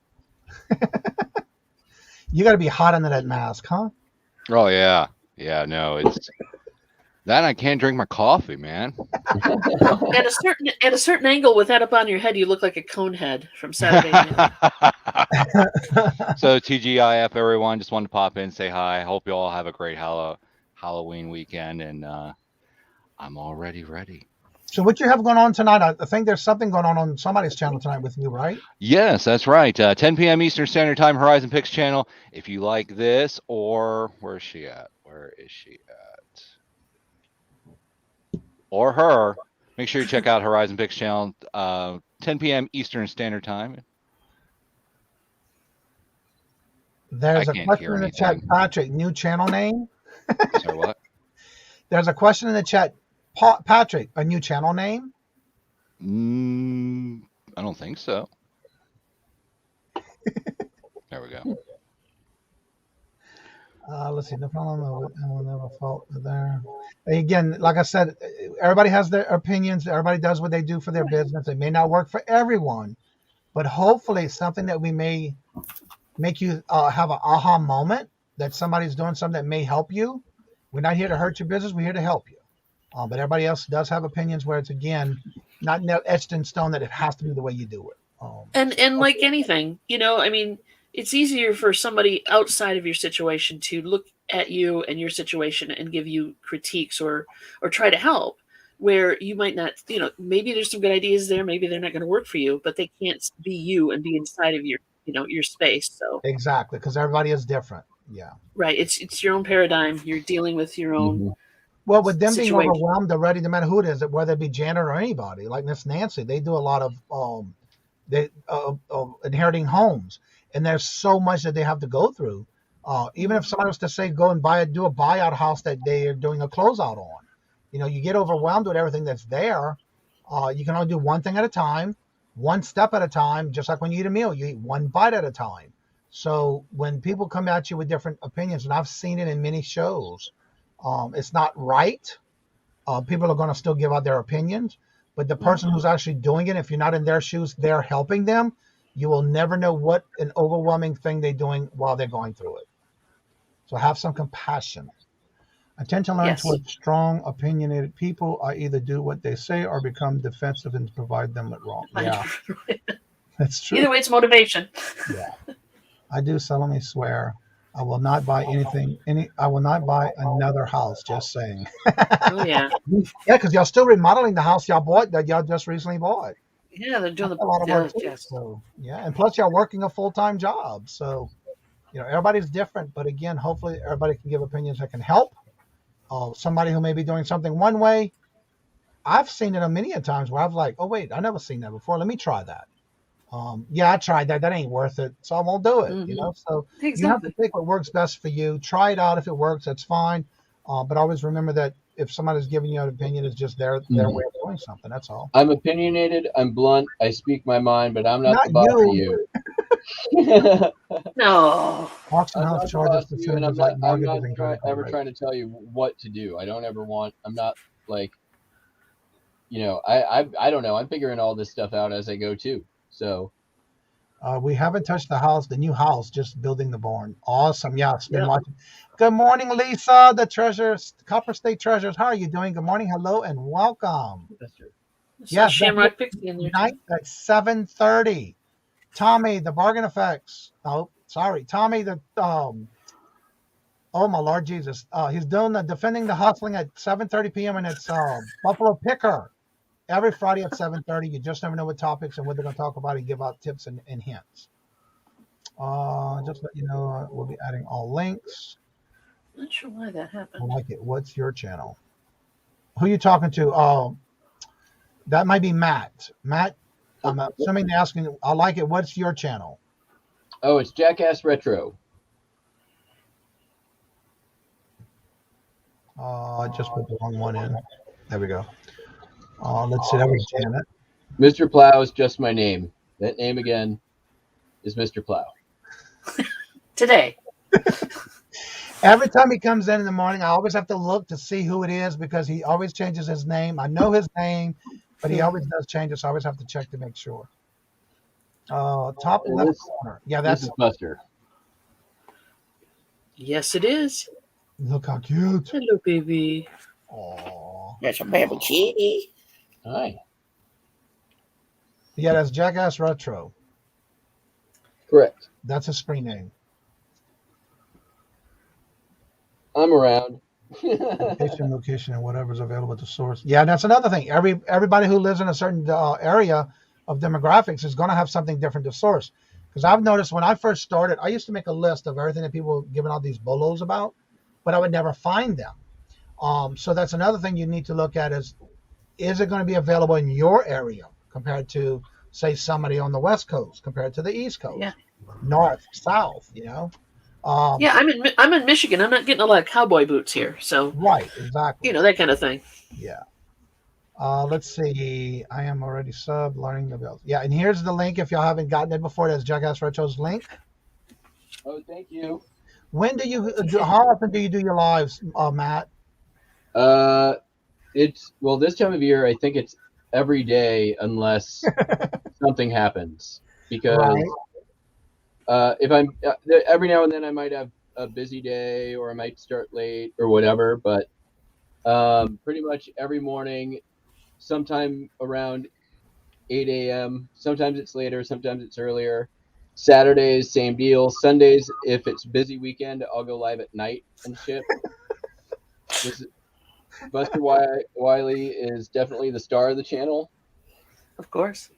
You got to be hot under that mask, huh? Oh, yeah. Yeah, no, it's that I can't drink my coffee, man. At a certain angle with that up on your head, you look like a cone head from Saturday Night. So TGIF, everyone, just wanted to pop in, say hi. Hope you all have a great Halloween weekend, and I'm already ready. So what you have going on tonight? I think there's something going on somebody's channel tonight with you, right? Yes, that's right. 10 p.m. Eastern Standard Time, Horizon Picks channel. If you like this, or where is she at? Or her. Make sure you check out Horizon Picks channel, 10 p.m. Eastern Standard Time. There's a question in the chat, Patrick. New channel name? Sorry, what? There's a question in the chat. Patrick, a new channel name? I don't think so. There we go. Let's see. No problem. I will never fault there. Again, like I said, everybody has their opinions. Everybody does what they do for their business. It may not work for everyone, but hopefully it's something that we may make you have an aha moment that somebody's doing something that may help you. We're not here to hurt your business. We're here to help you. But everybody else does have opinions where it's, again, not etched in stone that it has to be the way you do it. And like anything, I mean, it's easier for somebody outside of your situation to look at you and your situation and give you critiques or try to help, where you might not, maybe there's some good ideas there, maybe they're not going to work for you, but they can't be you and be inside of your, your space. So exactly, because everybody is different. Yeah. Right. It's your own paradigm. You're dealing with your own. Well, with them situation. being overwhelmed already, no matter who it is, whether it be Janet or anybody, like Miss Nancy, they do a lot of inheriting homes, and there's so much that they have to go through. Even if somebody was to say, go and do a buyout house that they are doing a closeout on, you get overwhelmed with everything that's there. You can only do one thing at a time, one step at a time, just like when you eat a meal, you eat one bite at a time. So when people come at you with different opinions, and I've seen it in many shows, it's not right. People are going to still give out their opinions, but the person who's actually doing it, if you're not in their shoes, they're helping them. You will never know what an overwhelming thing they're doing while they're going through it. So have some compassion. I tend to learn towards strong, opinionated people. I either do what they say or become defensive and provide them with wrong. Yeah, that's true. Either way, it's motivation. Yeah, I do solemnly swear I will not buy anything. I will not buy another house. Just saying. Oh yeah. Yeah, because y'all still remodeling the house y'all bought that y'all just recently bought. Yeah, they're doing a lot of work. So yeah, and plus y'all working a full-time job. So everybody's different, but again, hopefully everybody can give opinions that can help. Somebody who may be doing something one way, I've seen it a many a times where I've like, oh wait, I never seen that before. Let me try that. Yeah, I tried that. That ain't worth it, so I won't do it. So you have to pick what works best for you. Try it out. If it works, that's fine. But always remember that if somebody's giving you an opinion, it's just their way of doing something. That's all. I'm opinionated. I'm blunt. I speak my mind, but I'm not the boss of you. No. Auction house charges I'm not ever trying to tell you what to do. I don't ever want. I'm not like, I don't know. I'm figuring all this stuff out as I go too. So. We haven't touched the house, the new house, just building the barn. Awesome. Yeah, I've been watching. Good morning, Lisa, the treasures, Copper State Treasures. How are you doing? Good morning. Hello and welcome. Yes, Shamrock Pixie in there. Tonight at 7:30. Tommy, the bargain effects. Oh, sorry. Tommy, the oh my Lord Jesus. He's doing the defending the hustling at 7:30 p.m. and it's Buffalo Picker. Every Friday at 7:30. You just never know what topics and what they're going to talk about and give out tips and hints. Just let you know, we'll be adding all links. Not sure why that happened. I like it. What's your channel? Who are you talking to? That might be Matt. Matt, I'm assuming they're asking, I like it. What's your channel? Oh, it's Jackass Retro. I just put the wrong one in. There we go. Let's see. That was Janet. Mr. Plow is just my name. That name again is Mr. Plow. Today. Every time he comes in the morning, I always have to look to see who it is because he always changes his name. I know his name, but he always does change it, so I always have to check to make sure. Top left corner. Yeah, that's Buster. Yes, it is. Look how cute. Hello, baby. Oh, that's a baby kitty. Hi. Yeah, that's Jackass Retro. Correct. That's his screen name. I'm around. Location, and whatever's available to source. Yeah, that's another thing. Everybody who lives in a certain area of demographics is going to have something different to source. Because I've noticed when I first started, I used to make a list of everything that people were giving out these bolos about, but I would never find them. So that's another thing you need to look at is it going to be available in your area compared to, say, somebody on the West Coast compared to the East Coast, North, South, yeah, I'm in Michigan. I'm not getting a lot of cowboy boots here, so right, exactly, that kind of thing. Yeah. Let's see. I am already learning the bills. Yeah, and here's the link if y'all haven't gotten it before. That's Jackass Retro's link. Oh, thank you. When do you? How often do you do your lives, Matt? It's this time of year. I think it's every day unless something happens. Because if I'm every now and then I might have a busy day or I might start late or whatever. But pretty much every morning, sometime around 8 a.m. Sometimes it's later, sometimes it's earlier. Saturdays, same deal. Sundays, if it's busy weekend, I'll go live at night and ship. Buster Wiley is definitely the star of the channel. Of course.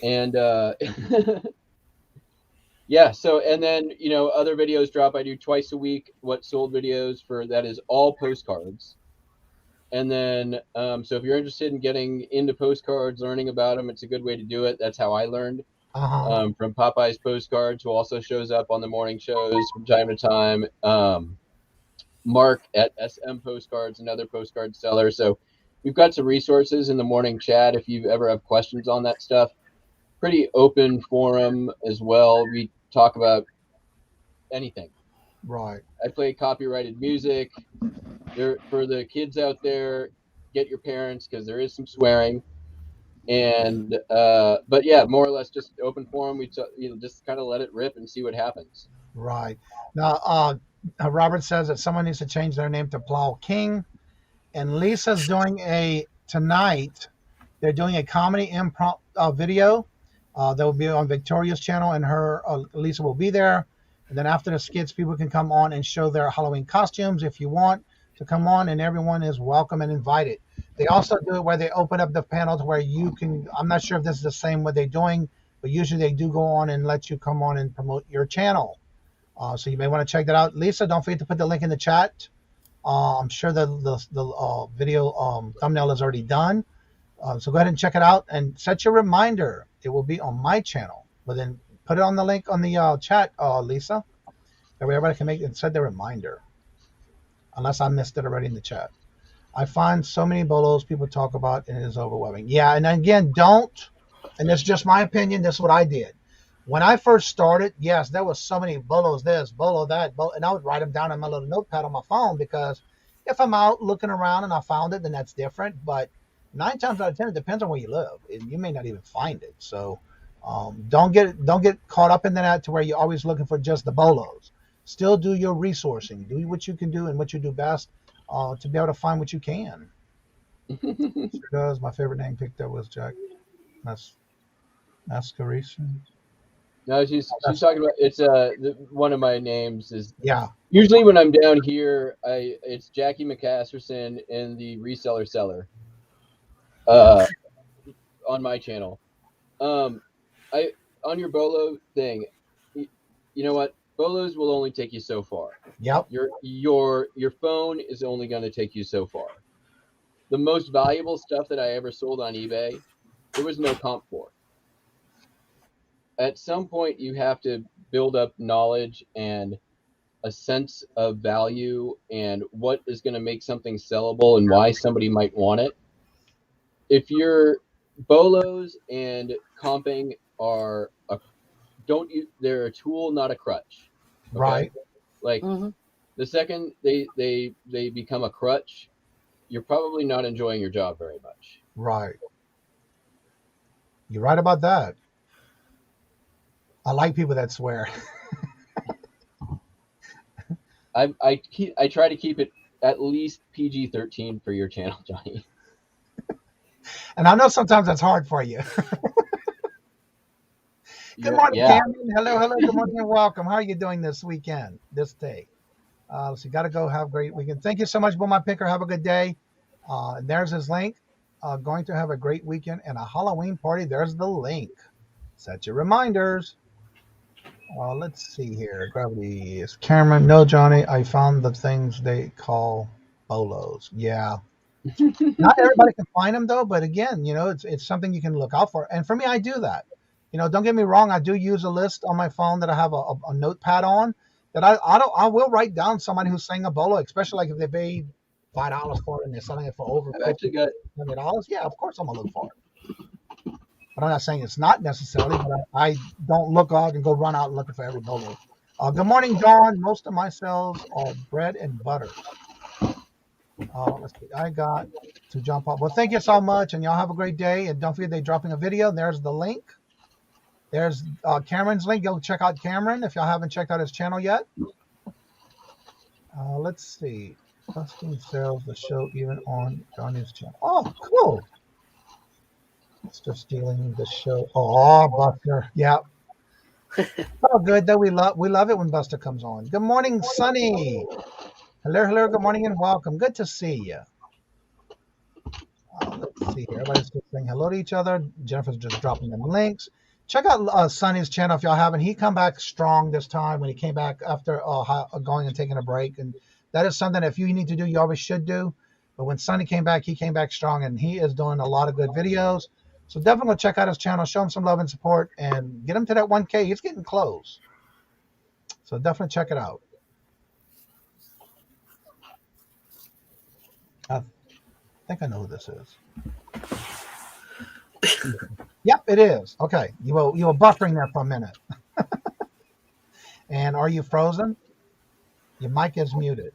And yeah, so and then other videos drop. I do twice a week what sold videos for that is all postcards. And then so if you're interested in getting into postcards, learning about them, it's a good way to do it. That's how I learned. From Popeye's Postcards, who also shows up on the morning shows from time to time. Mark at SM Postcards, another postcard seller. So we've got some resources in the morning chat if you ever have questions on that stuff. Pretty open forum as well. We talk about anything. Right. I play copyrighted music. For the kids out there, get your parents because there is some swearing. And but yeah, more or less just open forum. We just kind of let it rip and see what happens. Right. Now, Robert says that someone needs to change their name to Plow King, and Lisa's doing tonight. They're doing a comedy improv video that will be on Victoria's channel, and Lisa will be there. And then after the skits, people can come on and show their Halloween costumes if you want to come on, and everyone is welcome and invited. They also do it where they open up the panel to where you can. I'm not sure if this is the same what they're doing, but usually they do go on and let you come on and promote your channel. So you may want to check that out. Lisa, don't forget to put the link in the chat. I'm sure the video thumbnail is already done. So go ahead and check it out and set your reminder. It will be on my channel. But then put it on the link on the chat, Lisa. That way everybody can make it and set the reminder. Unless I missed it already in the chat. I find so many bolos people talk about, and it is overwhelming. Yeah, and again, and it's just my opinion, this is what I did. When I first started, yes, there was so many bolos this, bolo that, and I would write them down on my little notepad on my phone, because if I'm out looking around and I found it, then that's different. But 9 times out of 10, it depends on where you live, and you may not even find it. So don't get caught up in that to where you're always looking for just the bolos. Still do your resourcing, do what you can do and what you do best to be able to find what you can. Sure does. My favorite name picked up was Jack. That's Carissa. No, she's talking about it's one of my names is yeah. Usually when I'm down here, it's Jackie McCasterson and the Reseller Seller on my channel. On your bolo thing, you know what? Bolos will only take you so far. Yep. Your phone is only going to take you so far. The most valuable stuff that I ever sold on eBay, there was no comp for. At some point, you have to build up knowledge and a sense of value and what is going to make something sellable and why somebody might want it. If your bolos and comping they're a tool, not a crutch. Okay? Right. Like the second they become a crutch, you're probably not enjoying your job very much. Right. You're right about that. I like people that swear. I try to keep it at least PG-13 for your channel, Johnny. And I know sometimes that's hard for you. Good morning, Cameron. Hello. Good morning and welcome. How are you doing this weekend, this day? So you got to go have a great weekend. Thank you so much, Bull Picker. Have a good day. There's his link. Going to have a great weekend and a Halloween party. There's the link. Set your reminders. Let's see here. Gravity is Cameron. No, Johnny, I found the things they call bolos. Yeah. Not everybody can find them, though. But again, it's something you can look out for. And for me, I do that. Don't get me wrong. I do use a list on my phone that I have a notepad on that I will write down somebody who's saying a bolo, especially like if they paid $5 for it and they're selling it for over $100. Yeah, of course I'm gonna look for it. But I'm not saying it's not necessarily, but I don't look out and go run out looking for every bolo. Good morning, Dawn. Most of my sales are bread and butter. Let's see. I got to jump off. Well, thank you so much, and y'all have a great day. And don't forget they're dropping a video. There's the link. There's Cameron's link. Go check out Cameron if y'all haven't checked out his channel yet. Let's see. Busting sales the show even on Johnny's channel. Oh, cool. Buster stealing the show. Oh, Buster. Yeah. Oh, good though. We love it when Buster comes on. Good morning, Sunny. Hello. Good morning and welcome. Good to see you. Let's see here. Everybody's just saying hello to each other. Jennifer's just dropping them links. Check out Sunny's channel if y'all haven't. He come back strong this time when he came back after going and taking a break. And that is something if you need to do, you always should do. But when Sunny came back, he came back strong, and he is doing a lot of good videos. So definitely check out his channel, show him some love and support, and get him to that 1K. He's getting close. So definitely check it out. I think I know who this is. Yep, it is. Okay, you were buffering there for a minute. And are you frozen? Your mic is muted.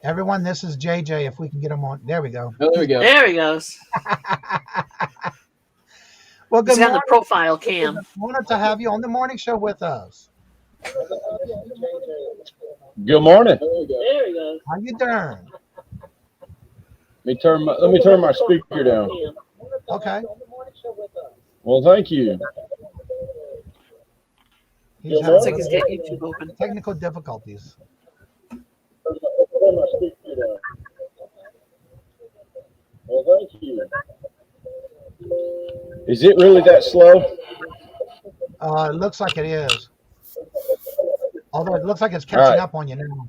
Everyone, this is JJ. If we can get him on, there we go. Oh, there we go. There he goes. Well, good He's got morning. the profile cam. Wanted to have you on the morning show with us. Good morning. There he goes. How you doing? Let me turn my speaker down. Okay. Well, thank you. He's Sounds like he's got YouTube open. Technical difficulties. Well, thank you. Is it really that slow? It looks like it is. Although it looks like it's catching up on you now.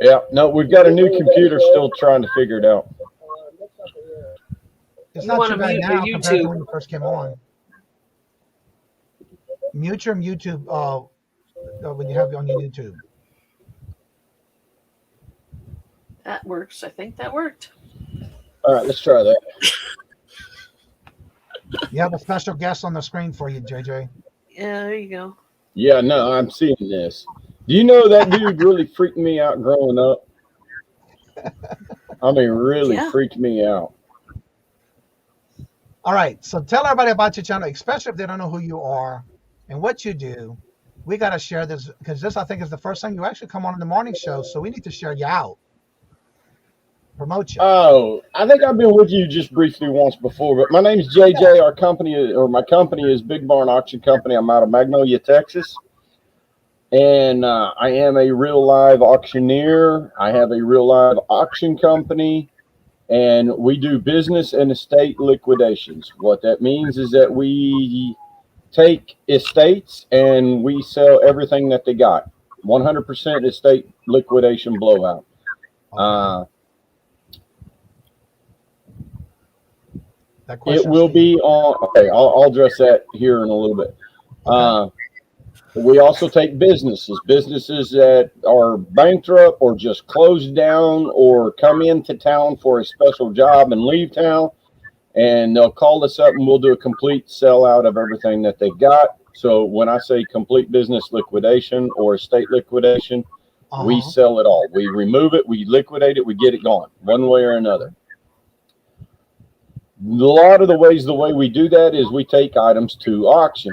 Yeah, no, we've got a new computer still trying to figure it out. It's You not wanna too bad mute now your compared to YouTube. when you first came on. Mute your YouTube when you have it on your YouTube. That works. I think that worked. All right, let's try that. You have a special guest on the screen for you, JJ. Yeah, there you go. Yeah, no, I'm seeing this. Do you know that dude really freaked me out growing up? I mean, really freaked me out. All right, so tell everybody about your channel, especially if they don't know who you are and what you do. We got to share this because this, I think, is the first time you actually come on in the morning show. So we need to share you out, promote you. Oh, I think I've been with you just briefly once before, but my name's JJ. Our company, or my company, is Big Barn Auction Company. I'm out of Magnolia, Texas. And I am a real live auctioneer. I have a real live auction company, and we do business and estate liquidations. What that means is that we take estates and we sell everything that they got. 100% estate liquidation blowout. It will be on. Okay, I'll address that here in a little bit. We also take businesses that are bankrupt or just closed down or come into town for a special job and leave town, and they'll call us up and we'll do a complete sellout of everything that they've got. So when I say complete business liquidation or estate liquidation, we sell it all. We remove it, we liquidate it, we get it gone one way or another. A lot of the way we do that is we take items to auction.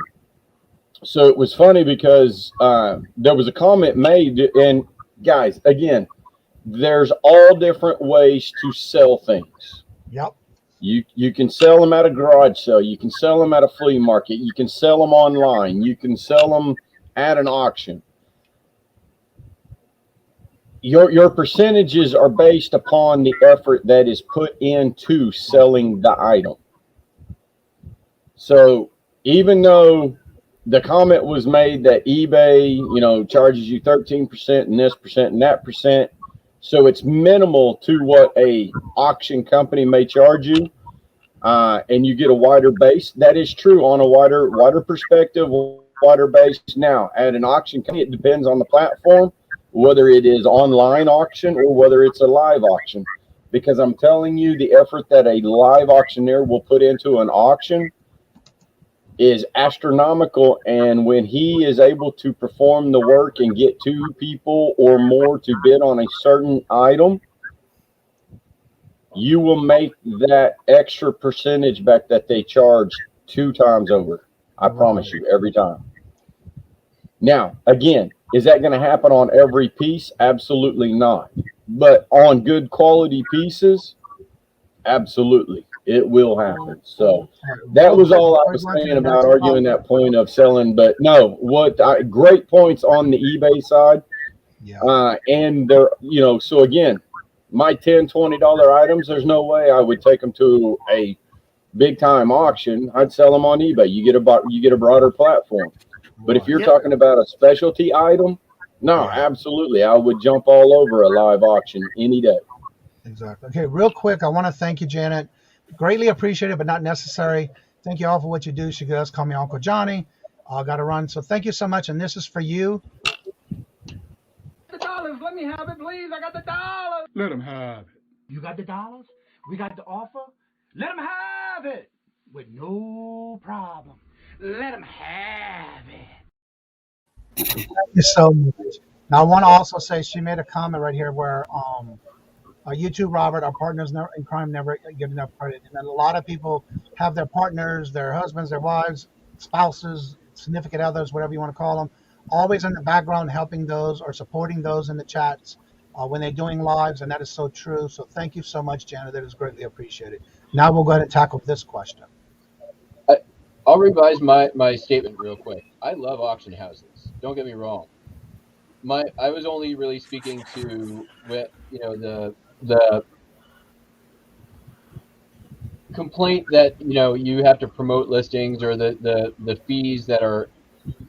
So it was funny because there was a comment made, and guys, again, there's all different ways to sell things. Yep. You can sell them at a garage sale. You can sell them at a flea market. You can sell them online. You can sell them at an auction. Your percentages are based upon the effort that is put into selling the item. So even though the comment was made that eBay, charges you 13% and this percent and that percent, so it's minimal to what a auction company may charge you, and you get a wider base. That is true on a wider perspective, wider base. Now, at an auction company, it depends on the platform, whether it is online auction or whether it's a live auction. Because I'm telling you, the effort that a live auctioneer will put into an auction is astronomical. And when he is able to perform the work and get 2 people or more to bid on a certain item, you will make that extra percentage back that they charge 2 times over. I promise you, every time. Now, again, is that going to happen on every piece? Absolutely not. But on good quality pieces, absolutely, it will happen. So that was all I was saying about arguing that point of selling. But no, great points on the eBay side. Yeah. And there, so again, my $10, $20 items, there's no way I would take them to a big time auction. I'd sell them on eBay. You get a broader platform. But if you're talking about a specialty item, no, absolutely, I would jump all over a live auction any day. Exactly. Okay, real quick, I want to thank you, Janet. Greatly appreciated, but not necessary. Thank you all for what you do. She does call me Uncle Johnny. I got to run. So thank you so much. And this is for you. The dollars, let me have it, please. I got the dollars. Let them have it. You got the dollars? We got the offer? Let them have it. With no problem. Let them have it. Thank you so much. Now, I want to also say she made a comment right here where you too, Robert, our partners in crime never give enough credit. And a lot of people have their partners, their husbands, their wives, spouses, significant others, whatever you want to call them, always in the background helping those or supporting those in the chats when they're doing lives, and that is so true. So thank you so much, Janet. That is greatly appreciated. Now we'll go ahead and tackle this question. I'll revise my statement real quick. I love auction houses. Don't get me wrong. I was only really speaking to the complaint that you have to promote listings or the fees that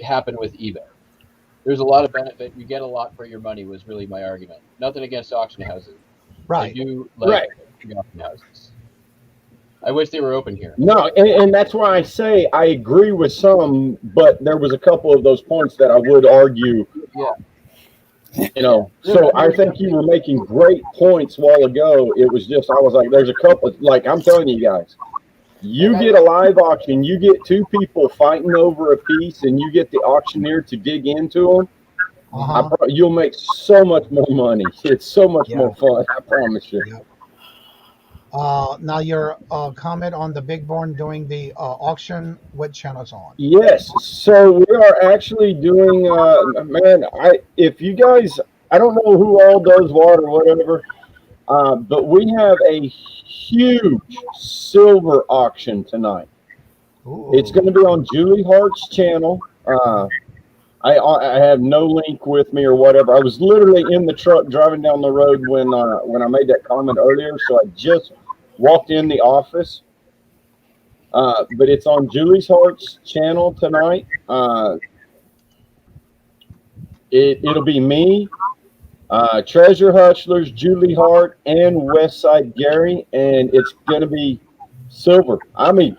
happen with eBay. There's a lot of benefit. You get a lot for your money was really my argument. Nothing against auction houses. Right. I do like auction houses. I wish they were open here. No, and that's why I say I agree with some, but there was a couple of those points that I would argue. Yeah. So I think you were making great points a while ago. It was just, I was like, there's a couple, like I'm telling you guys, you get a live auction, you get 2 people fighting over a piece, and you get the auctioneer to dig into them. You'll make so much more money. It's so much more fun. I promise you. Yeah. Now your comment on the Big Born doing the auction, what channel's on? Yes, so we are actually doing, if you guys, I don't know who all does what or whatever, but we have a huge silver auction tonight. Ooh. It's going to be on Julie Hart's channel. I have no link with me or whatever. I was literally in the truck driving down the road when I made that comment earlier, so I just walked in the office. But it's on Julie Hart's channel tonight. It'll be me, Treasure Hutchlers, Julie Hart, and Westside Gary, and it's going to be silver. I mean,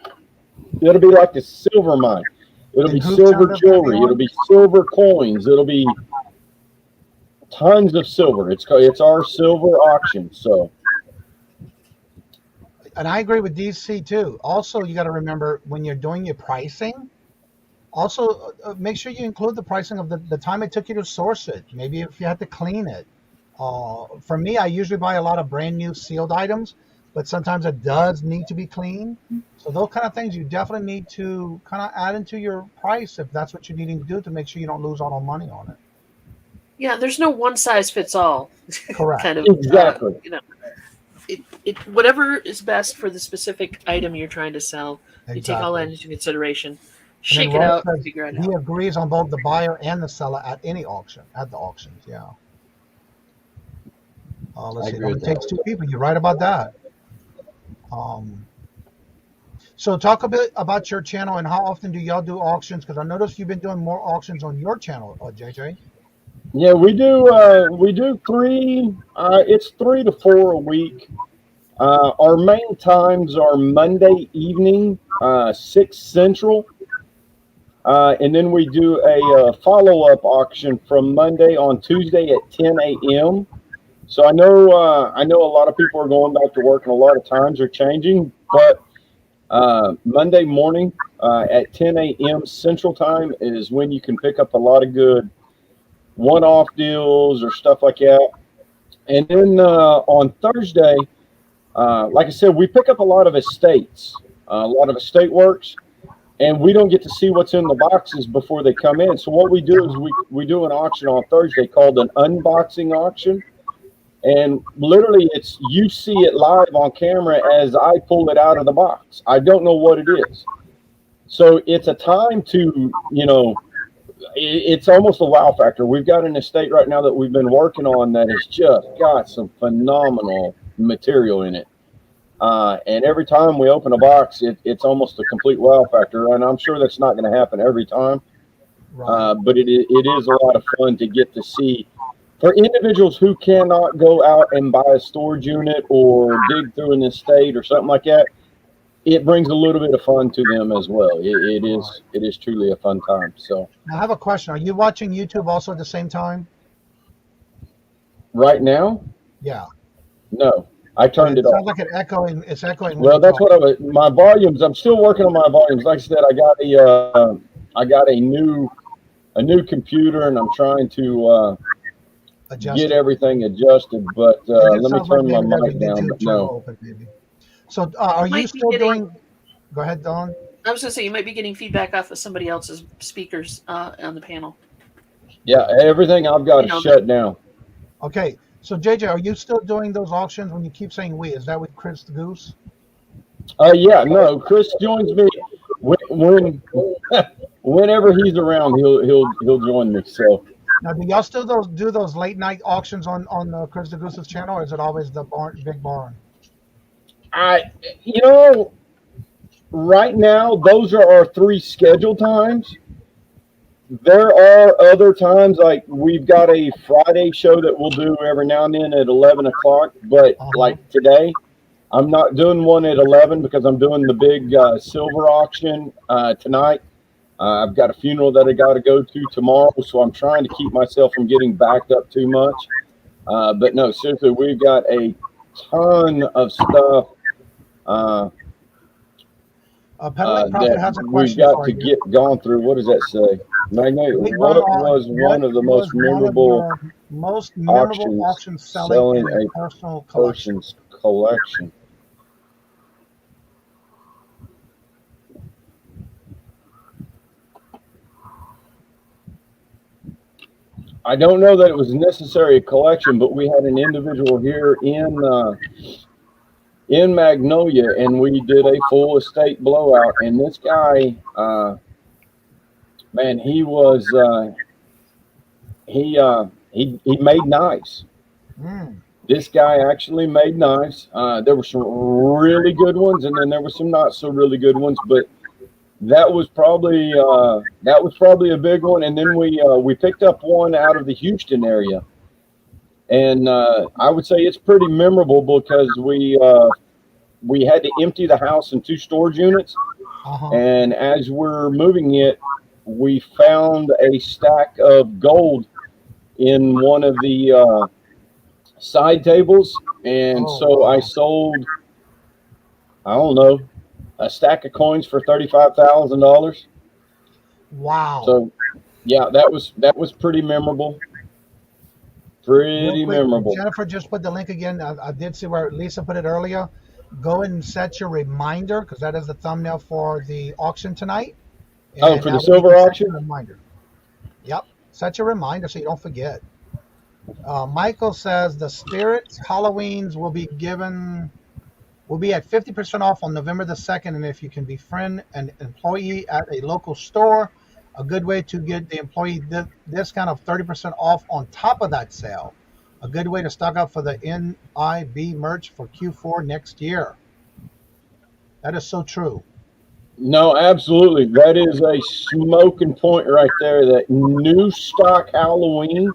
it'll be like the silver mine. It'll be silver jewelry. It'll be silver coins. It'll be tons of silver. It's our silver auction. So, and I agree with DC too. Also, you got to remember when you're doing your pricing, also make sure you include the pricing of the time it took you to source it. Maybe if you had to clean it. For me, I usually buy a lot of brand new sealed items, but sometimes it does need to be cleaned. So those kind of things you definitely need to kind of add into your price if that's what you're needing to do to make sure you don't lose all the money on it. Yeah, there's no one size fits all. Correct. Kind of, exactly. Whatever is best for the specific item you're trying to sell, you take all that into consideration. Shake it out, and figure it out. He agrees on both the buyer and the seller at any auction, at the auctions. Yeah. Let's see. It takes 2 people. You're right about that. So talk a bit about your channel and how often do y'all do auctions? Because I noticed you've been doing more auctions on your channel, JJ. Yeah, we do 3. It's 3 to 4 a week. Our main times are Monday evening, 6 Central, and then we do a follow-up auction from Monday on Tuesday at 10 a.m. So I know a lot of people are going back to work, and a lot of times are changing, but Monday morning at 10 a.m. Central Time is when you can pick up a lot of good one-off deals or stuff like that. And then on Thursday, like I said, we pick up a lot of estates, a lot of estate works, and we don't get to see what's in the boxes before they come in. So what we do is we do an auction on Thursday called an unboxing auction. And literally it's you see it live on camera as I pull it out of the box. I don't know what it is. So it's a time to, you know, it's almost a wow factor. We've got an estate right now that we've been working on that has just got some phenomenal material in it. And every time we open a box, it's almost a complete wow factor. And I'm sure that's not going to happen every time. Right. But it is a lot of fun to get to see. For individuals who cannot go out and buy a storage unit or dig through an estate or something like that, it brings a little bit of fun to them as well. It is truly a fun time. So I have a question. Are you watching YouTube also at the same time? Right now? Yeah. No, I turned it off. Sounds like it's echoing. Well, that's what my volumes. I'm still working on my volumes. Like I said, I got a new computer, and I'm trying to get everything adjusted. But let me turn my mic down. But no. So are you still doing? Go ahead, Dawn. I was going to say you might be getting feedback off of somebody else's speakers on the panel. Yeah, everything I've got is shut down. Okay, so JJ, are you still doing those auctions when you keep saying we? Is that with Chris the Goose? Yeah, no. Chris joins me whenever he's around. He'll join me. So. Now, do y'all still do those late night auctions on Chris the Goose's channel, or is it always the big barn? Right now, those are our 3 scheduled times. There are other times, like we've got a Friday show that we'll do every now and then at 11 o'clock. But like today, I'm not doing one at 11 because I'm doing the big silver auction tonight. I've got a funeral that I got to go to tomorrow, so I'm trying to keep myself from getting backed up too much. But no, seriously, we've got a ton of stuff that we've got to get gone through. What does that say? Magnet, what was one of the most memorable auctions selling a person's collection? I don't know that it was necessarily a collection, but we had an individual here in Magnolia, and we did a full estate blowout. And this guy, man, he was he made nice. This guy actually made nice. There were some really good ones, and then there were some not so really good ones, but that was probably a big one. And then we picked up one out of the Houston area, and I would say it's pretty memorable because we had to empty the house in 2 storage units, and as we're moving it, we found a stack of gold in one of the side tables, and so I sold, I don't know, a stack of coins for $35,000. Wow. So yeah, that was pretty memorable. Pretty memorable. Jennifer just put the link again. I did see where Lisa put it earlier. Go and set your reminder, because that is the thumbnail for the auction tonight. And for the silver auction? Reminder. Yep. Set your reminder so you don't forget. Michael says the Spirits Halloweens will be at 50% off on November the 2nd, and if you can befriend an employee at a local store, a good way to get the employee discount of 30% off on top of that sale. A good way to stock up for the NIB merch for Q4 next year. That is so true. No, absolutely. That is a smoking point right there. That new stock Halloween,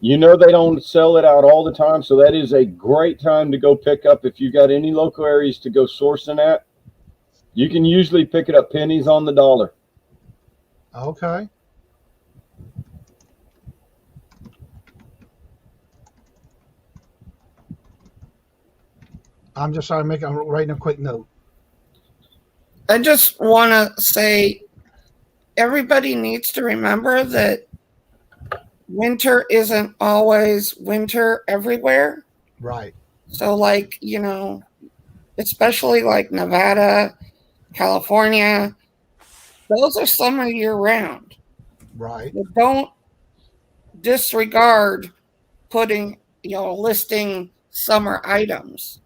you know they don't sell it out all the time, so that is a great time to go pick up. If you got any local areas to go sourcing at, you can usually pick it up pennies on the dollar. Okay. I'm just trying to I'm writing a quick note. I just want to say everybody needs to remember that winter isn't always winter everywhere. Right. So, like, you know, especially like Nevada, California, those are summer year round. Right. But don't disregard putting, listing summer items.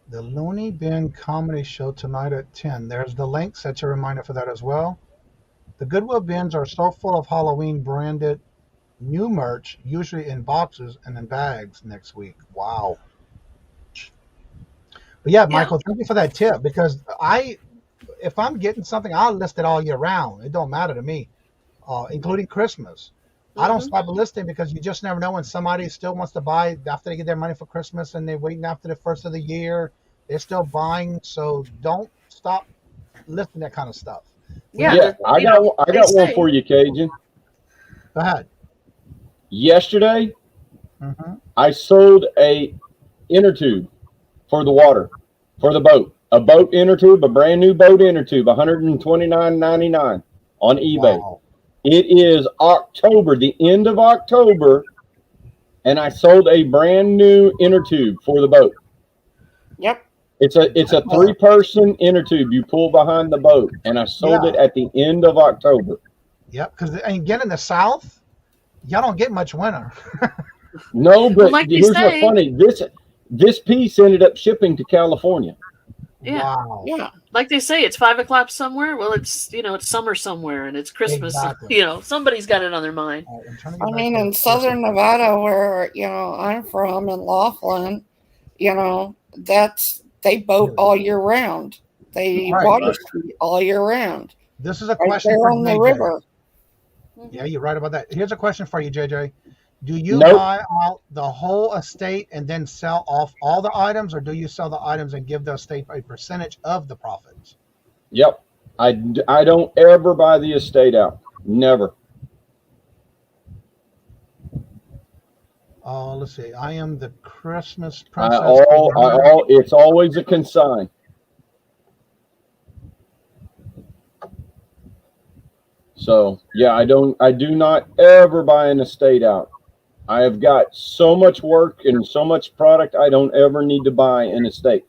The Looney Bin Comedy Show tonight at 10. There's the link. Set your reminder for that as well. The Goodwill bins are so full of Halloween branded new merch, usually in boxes and in bags next week. Wow. But yeah, Michael, thank you for that tip, because if I'm getting something, I'll list it all year round. It don't matter to me, including Christmas. I don't stop listing because you just never know when somebody still wants to buy after they get their money for Christmas and they're waiting after the first of the year. They're still buying, so don't stop listing that kind of stuff. Yeah, I got one for you, Cajun. Go ahead. Yesterday, I sold a inner tube for the water, for the boat. A boat inner tube, a brand new boat inner tube, $129.99 on eBay. Wow. It is October, the end of October, and I sold a brand new inner tube for the boat. Yep. It's a 3-person inner tube you pull behind the boat, and I sold it at the end of October. Yep, because again in the South, y'all don't get much winter. No, but here's what's funny. This piece ended up shipping to California. Yeah. Wow. Yeah. Like they say, it's 5 o'clock somewhere. Well, it's it's summer somewhere, and it's Christmas. Exactly. Somebody's got it on their mind. I mean, in Southern Nevada, where I'm from, in Laughlin, they boat all year round. They water ski all year round. This is a question for on the river. Yeah, you're right about that. Here's a question for you, JJ. Do you buy out the whole estate and then sell off all the items, or do you sell the items and give the estate a percentage of the profits? Yep. I don't ever buy the estate out. Never. Let's see. I am the Christmas princess. It's always a consign. So yeah, I do not ever buy an estate out. I have got so much work and so much product, I don't ever need to buy an estate.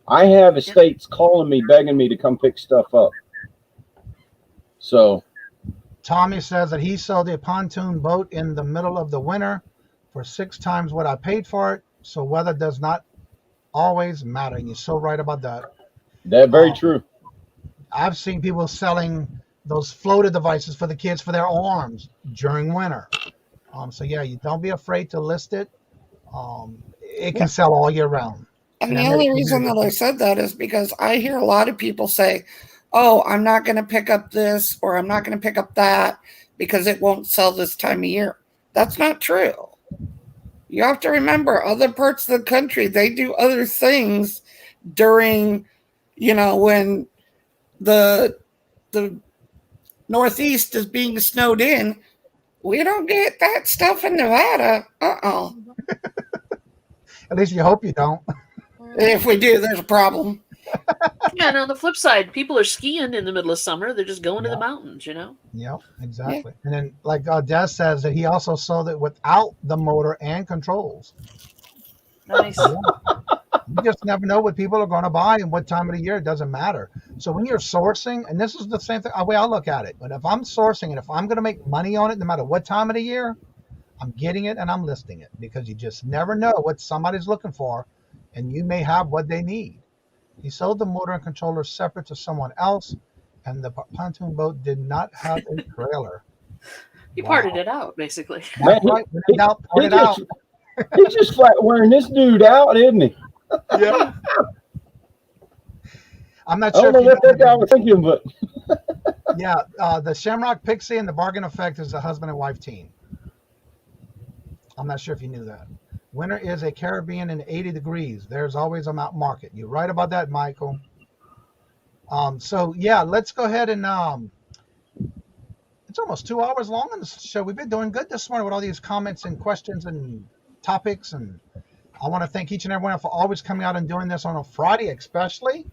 I have estates calling me, begging me to come pick stuff up. So Tommy says that he sold a pontoon boat in the middle of the winter for 6 times what I paid for it. So weather does not always matter. And you're so right about that. That's very true. I've seen people selling those floater devices for the kids for their arms during winter. So yeah, you don't be afraid to list it. It can sell all year round. And the only reason that I said that is because I hear a lot of people say, oh, I'm not going to pick up this, or I'm not going to pick up that because it won't sell this time of year. That's not true. You have to remember, other parts of the country, they do other things during, when the Northeast is being snowed in. We don't get that stuff in Nevada. At least you hope you don't. If we do, there's a problem. Yeah, and on the flip side, people are skiing in the middle of summer. They're just going to the mountains, Yep, exactly. Yeah. And then, like Des says, that he also sold it without the motor and controls. Nice. Yeah. You just never know what people are going to buy and what time of the year. It doesn't matter. So when you're sourcing, and this is the same thing, way I look at it, but if I'm sourcing and if I'm going to make money on it, no matter what time of the year, I'm getting it and I'm listing it, because you just never know what somebody's looking for, and you may have what they need. He sold the motor and controller separate to someone else, and the pontoon boat did not have a trailer. He parted it out, basically. Man, he's just flat wearing this dude out, isn't he? Yeah. I'm not sure. I don't know what that guy was thinking, but yeah, the Shamrock Pixie and the Bargain Effect is a husband and wife team. I'm not sure if you knew that. Winter is a Caribbean in 80 degrees. There's always a mountain market. You're right about that, Michael. So yeah, let's go ahead and it's almost 2 hours long on the show. We've been doing good this morning with all these comments and questions and topics, and I want to thank each and everyone for always coming out and doing this on a Friday, especially.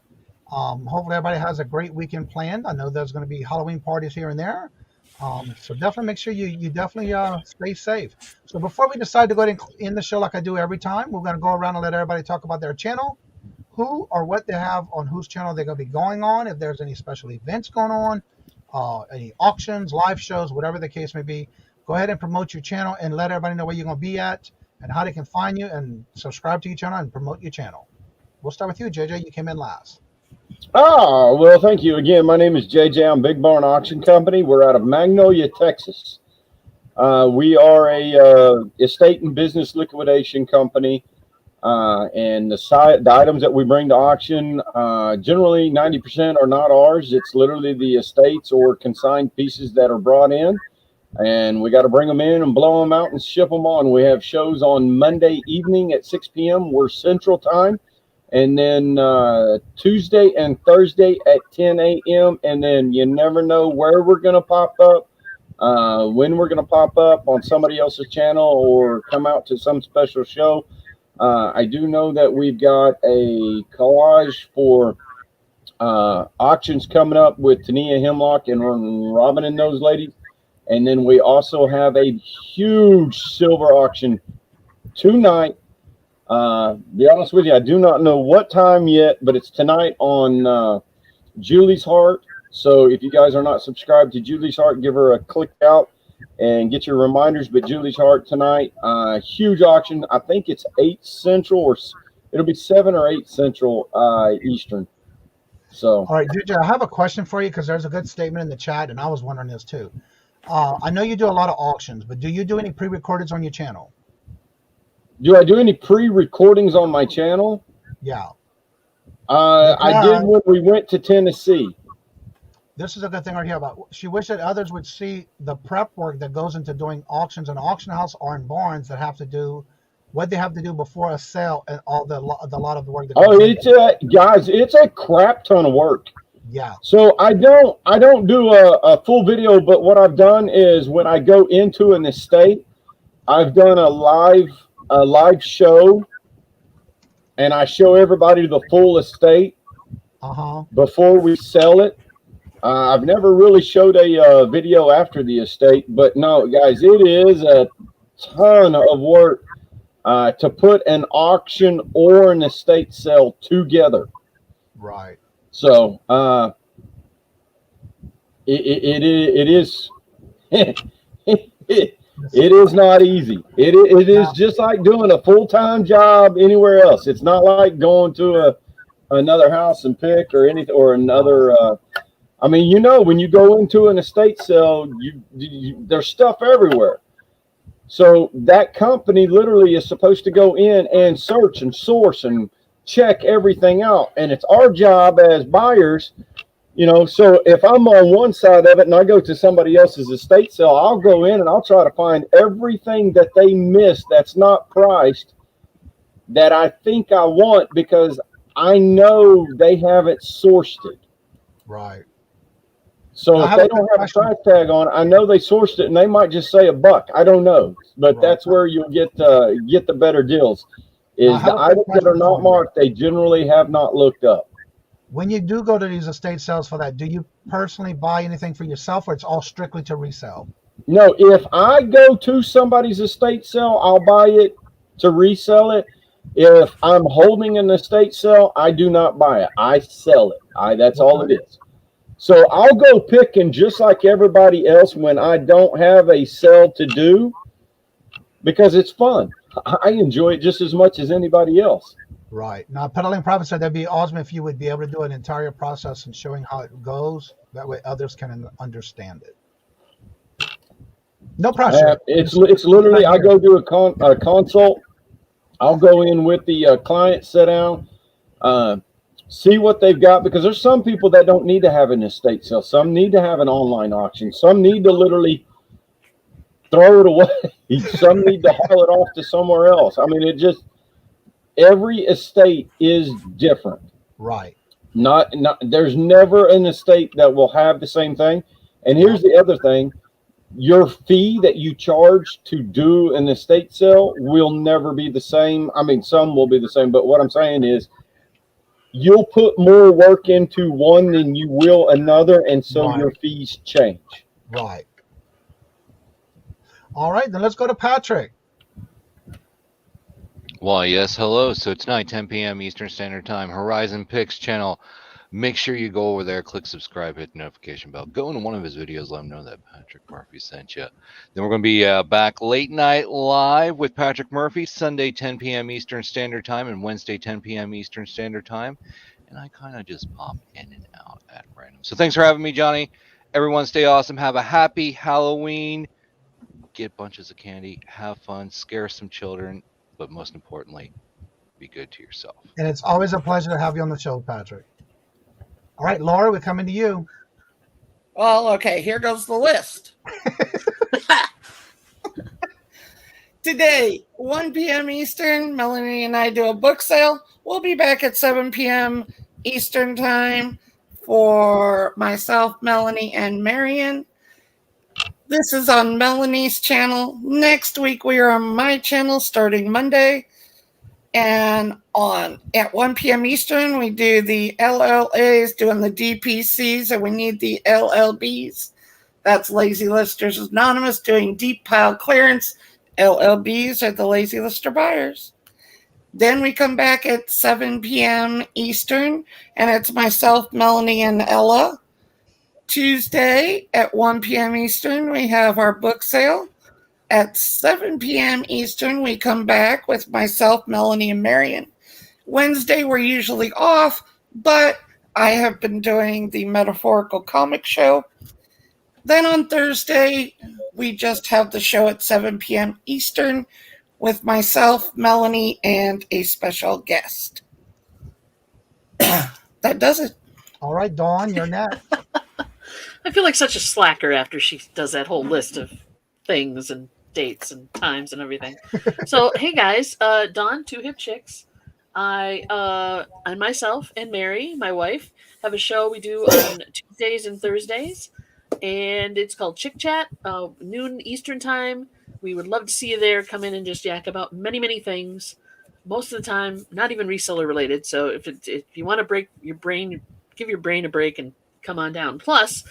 Hopefully everybody has a great weekend planned. I know there's going to be Halloween parties here and there. So definitely make sure you definitely stay safe. So before we decide to go ahead and end the show like I do every time, we're going to go around and let everybody talk about their channel, who or what they have on whose channel they're going to be going on, if there's any special events going on, any auctions, live shows, whatever the case may be. Go ahead and promote your channel and let everybody know where you're going to be at and how they can find you and subscribe to your channel and promote your channel. We'll start with you, JJ. You came in last. Well, thank you again. My name is JJ. I'm Big Barn Auction Company. We're out of Magnolia, Texas. We are a estate and business liquidation company. And the items that we bring to auction, generally 90% are not ours. It's literally the estates or consigned pieces that are brought in. And we got to bring them in and blow them out and ship them on. We have shows on Monday evening at 6 p.m. We're Central Time. And then Tuesday and Thursday at 10 a.m. And then you never know where we're going to pop up, when we're going to pop up on somebody else's channel or come out to some special show. I do know that we've got a collage for auctions coming up with Tania Hemlock and Robin and those ladies. And then we also have a huge silver auction tonight. Be honest with you, I do not know what time yet, but it's tonight on Julie's Heart. So if you guys are not subscribed to Julie's Heart, give her a click out and get your reminders. But Julie's Heart tonight, huge auction. I think it's 8 Central, or it'll be 7 or 8 Central Eastern. So, all right, JJ, I have a question for you because there's a good statement in the chat, and I was wondering this too. I know you do a lot of auctions, but do you do any pre-recordings on your channel? Do I do any pre-recordings on my channel? Yeah. I did when we went to Tennessee. This is a good thing right here about. She wished that others would see the prep work that goes into doing auctions in an auction house or in barns that have to do what they have to do before a sale and all the lot of the work. That guys, it's a crap ton of work. Yeah. So I don't do a full video, but what I've done is when I go into an estate, I've done a live show, and I show everybody the full estate before we sell it. I've never really showed a video after the estate, but no, guys, it is a ton of work to put an auction or an estate sale together. Right. So it is it is not easy. It is just like doing a full-time job anywhere else. It's not like going to another house and pick or anything or another. I mean, you know, when you go into an estate sale, there's stuff everywhere. So that company literally is supposed to go in and search and source and check everything out. And it's our job as buyers, you know, so if I'm on one side of it and I go to somebody else's estate sale, I'll go in and I'll try to find everything that they missed that's not priced that I think I want because I know they haven't sourced it. Right. So if they don't have a price tag on it, I know they sourced it and they might just say $1. I don't know. But that's where you'll get the better deals. Is the items that are not marked, they generally have not looked up. When you do go to these estate sales for that, do you personally buy anything for yourself or it's all strictly to resell? No, if I go to somebody's estate sale, I'll buy it to resell it. If I'm holding an estate sale, I do not buy it. I sell it. That's all it is. So I'll go picking just like everybody else when I don't have a sale to do because it's fun. I enjoy it just as much as anybody else. Right. Now, Peddling Profit said that'd be awesome if you would be able to do an entire process and showing how it goes. That way others can understand it. No pressure. It's literally, I go do a consult. I'll go in with the client, sit down, see what they've got, because there's some people that don't need to have an estate sale. Some need to have an online auction. Some need to literally throw it away. Some need to haul it off to somewhere else. I mean, every estate is different. Right. Not there's never an estate that will have the same thing. And here's the other thing. Your fee that you charge to do an estate sale will never be the same. I mean, some will be the same, but what I'm saying is you'll put more work into one than you will another, and so Right. your fees change. Right. All right, then let's go to Patrick. Why, yes, hello. So tonight, 10 p.m. Eastern Standard Time, Horizon Picks channel. Make sure you go over there, click subscribe, hit the notification bell. Go into one of his videos, let him know that Patrick Murphy sent you. Then we're going to be back late night live with Patrick Murphy, Sunday, 10 p.m. Eastern Standard Time, and Wednesday, 10 p.m. Eastern Standard Time. And I kind of just pop in and out at random. So thanks for having me, Johnny. Everyone stay awesome. Have a happy Halloween. Get bunches of candy. Have fun. Scare some children. But most importantly, be good to yourself. And it's always a pleasure to have you on the show, Patrick. All right, Laura, we're coming to you. Well, okay, here goes the list. Today, 1 p.m. Eastern, Melanie and I do a book sale. We'll be back at 7 p.m. Eastern time for myself, Melanie, and Marion. This is on Melanie's channel. Next week, we are on my channel starting Monday. And at 1 p.m. Eastern, we do the LLAs doing the DPCs, and we need the LLBs. That's Lazy Listers Anonymous doing deep pile clearance. LLBs are the Lazy Lister buyers. Then we come back at 7 p.m. Eastern, and it's myself, Melanie, and Ella. Tuesday at 1 p.m. Eastern, we have our book sale. At 7 p.m. Eastern, we come back with myself, Melanie, and Marion. Wednesday, we're usually off, but I have been doing the Metaphorical Comic Show. Then on Thursday, we just have the show at 7 p.m. Eastern with myself, Melanie, and a special guest. That does it. All right, Dawn, you're next. I feel like such a slacker after she does that whole list of things and dates and times and everything. So, hey guys, Dawn, Two Hip Chicks. I myself and Mary, my wife, have a show we do on Tuesdays and Thursdays, and it's called Chick Chat, noon Eastern time. We would love to see you there. Come in and just yak about many, many things. Most of the time, not even reseller related. So if you want to break your brain, give your brain a break and come on down. Plus,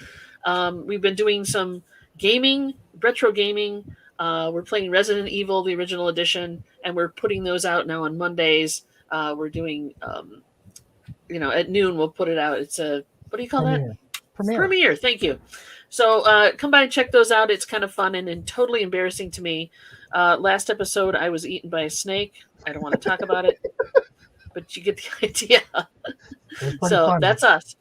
we've been doing some gaming, retro gaming. We're playing Resident Evil, the original edition, and we're putting those out now on Mondays. We're doing, at noon we'll put it out. It's a, what do you call that? Premiere. Thank you. So come by and check those out. It's kind of fun and totally embarrassing to me. Last episode, I was eaten by a snake. I don't want to talk about it, but you get the idea. So funny. That's us.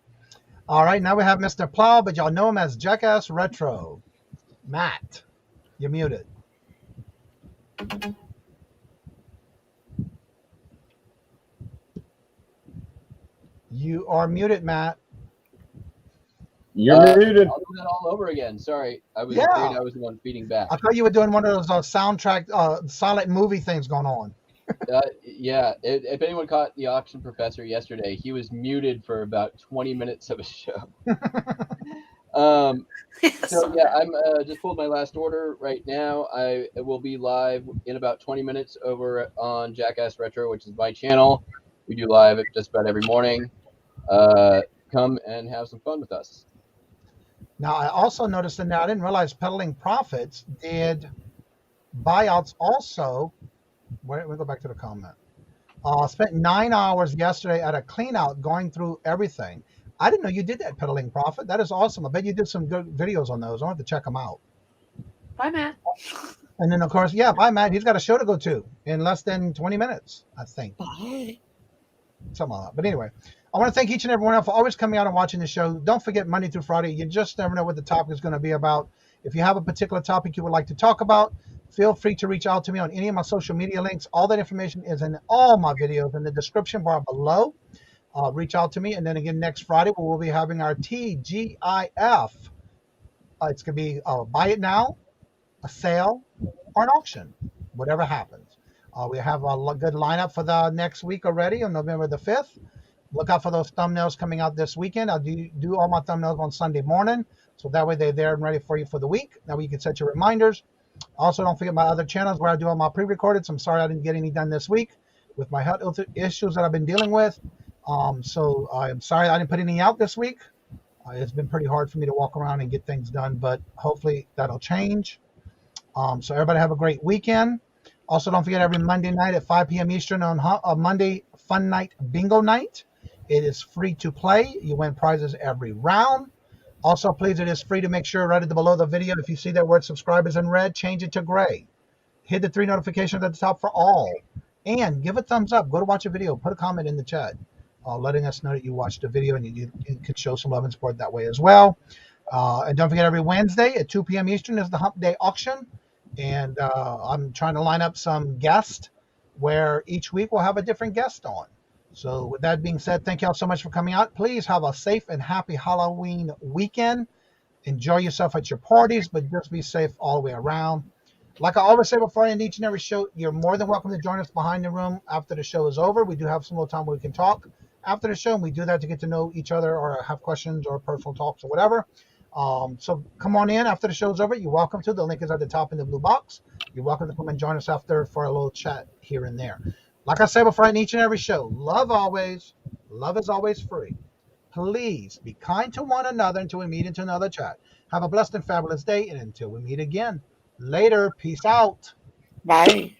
All right, now we have Mr. Plow, but y'all know him as Jackass Retro. Matt, you're muted. You are muted, Matt. You're muted. I'll do that all over again. Sorry, I was afraid I was the one feeding back. I thought you were doing one of those soundtrack, silent movie things going on. Yeah. If anyone caught the auction professor yesterday, he was muted for about 20 minutes of a show. So yeah, I'm just pulled my last order right now. I will be live in about 20 minutes over on Jackass Retro, which is my channel. We do live just about every morning. Come and have some fun with us. Now, I also noticed that now I didn't realize Peddling Profits did buyouts also. Let me go back to the comment. Spent 9 hours yesterday at a clean out going through everything. I didn't know you did that, Peddling Profit. That is awesome. I bet you did some good videos on those. I'll have to check them out. Bye, Matt. And then, of course, bye, Matt. He's got a show to go to in less than 20 minutes, I think. Bye. Something like that. But anyway, I want to thank each and every one for always coming out and watching the show. Don't forget Monday through Friday. You just never know what the topic is going to be about. If you have a particular topic you would like to talk about, feel free to reach out to me on any of my social media links. All that information is in all my videos in the description bar below. Reach out to me. And then again, next Friday, we will be having our TGIF. It's going to be buy it now, a sale, or an auction, whatever happens. We have a good lineup for the next week already on November the 5th. Look out for those thumbnails coming out this weekend. I'll do all my thumbnails on Sunday morning, so that way they're there and ready for you for the week. That way you can set your reminders. Also, don't forget my other channels where I do all my pre-recordeds. I'm sorry I didn't get any done this week with my health issues that I've been dealing with. So I'm sorry I didn't put any out this week. It's been pretty hard for me to walk around and get things done, but hopefully that'll change. So everybody have a great weekend. Also, don't forget every Monday night at 5 p.m. Eastern on Monday Fun Night Bingo Night. It is free to play. You win prizes every round. Also, please, it is free to make sure right below the video, if you see that word subscribe is in red, change it to gray. Hit the 3 notifications at the top for all. And give a thumbs up. Go to watch a video. Put a comment in the chat, letting us know that you watched the video, and you can show some love and support that way as well. And don't forget, every Wednesday at 2 p.m. Eastern is the Hump Day auction. And I'm trying to line up some guests where each week we'll have a different guest on. So with that being said, thank y'all so much for coming out. Please have a safe and happy Halloween weekend. Enjoy yourself at your parties, but just be safe all the way around. Like I always say before I end each and every show, you're more than welcome to join us behind the room after the show is over. We do have some little time where we can talk after the show, and we do that to get to know each other or have questions or personal talks or whatever. So come on in after the show's over. You're welcome to. The link is at the top in the blue box. You're welcome to come and join us after for a little chat here and there. Like I said before in each and every show, love always. Love is always free. Please be kind to one another until we meet into another chat. Have a blessed and fabulous day, and until we meet again. Later. Peace out. Bye.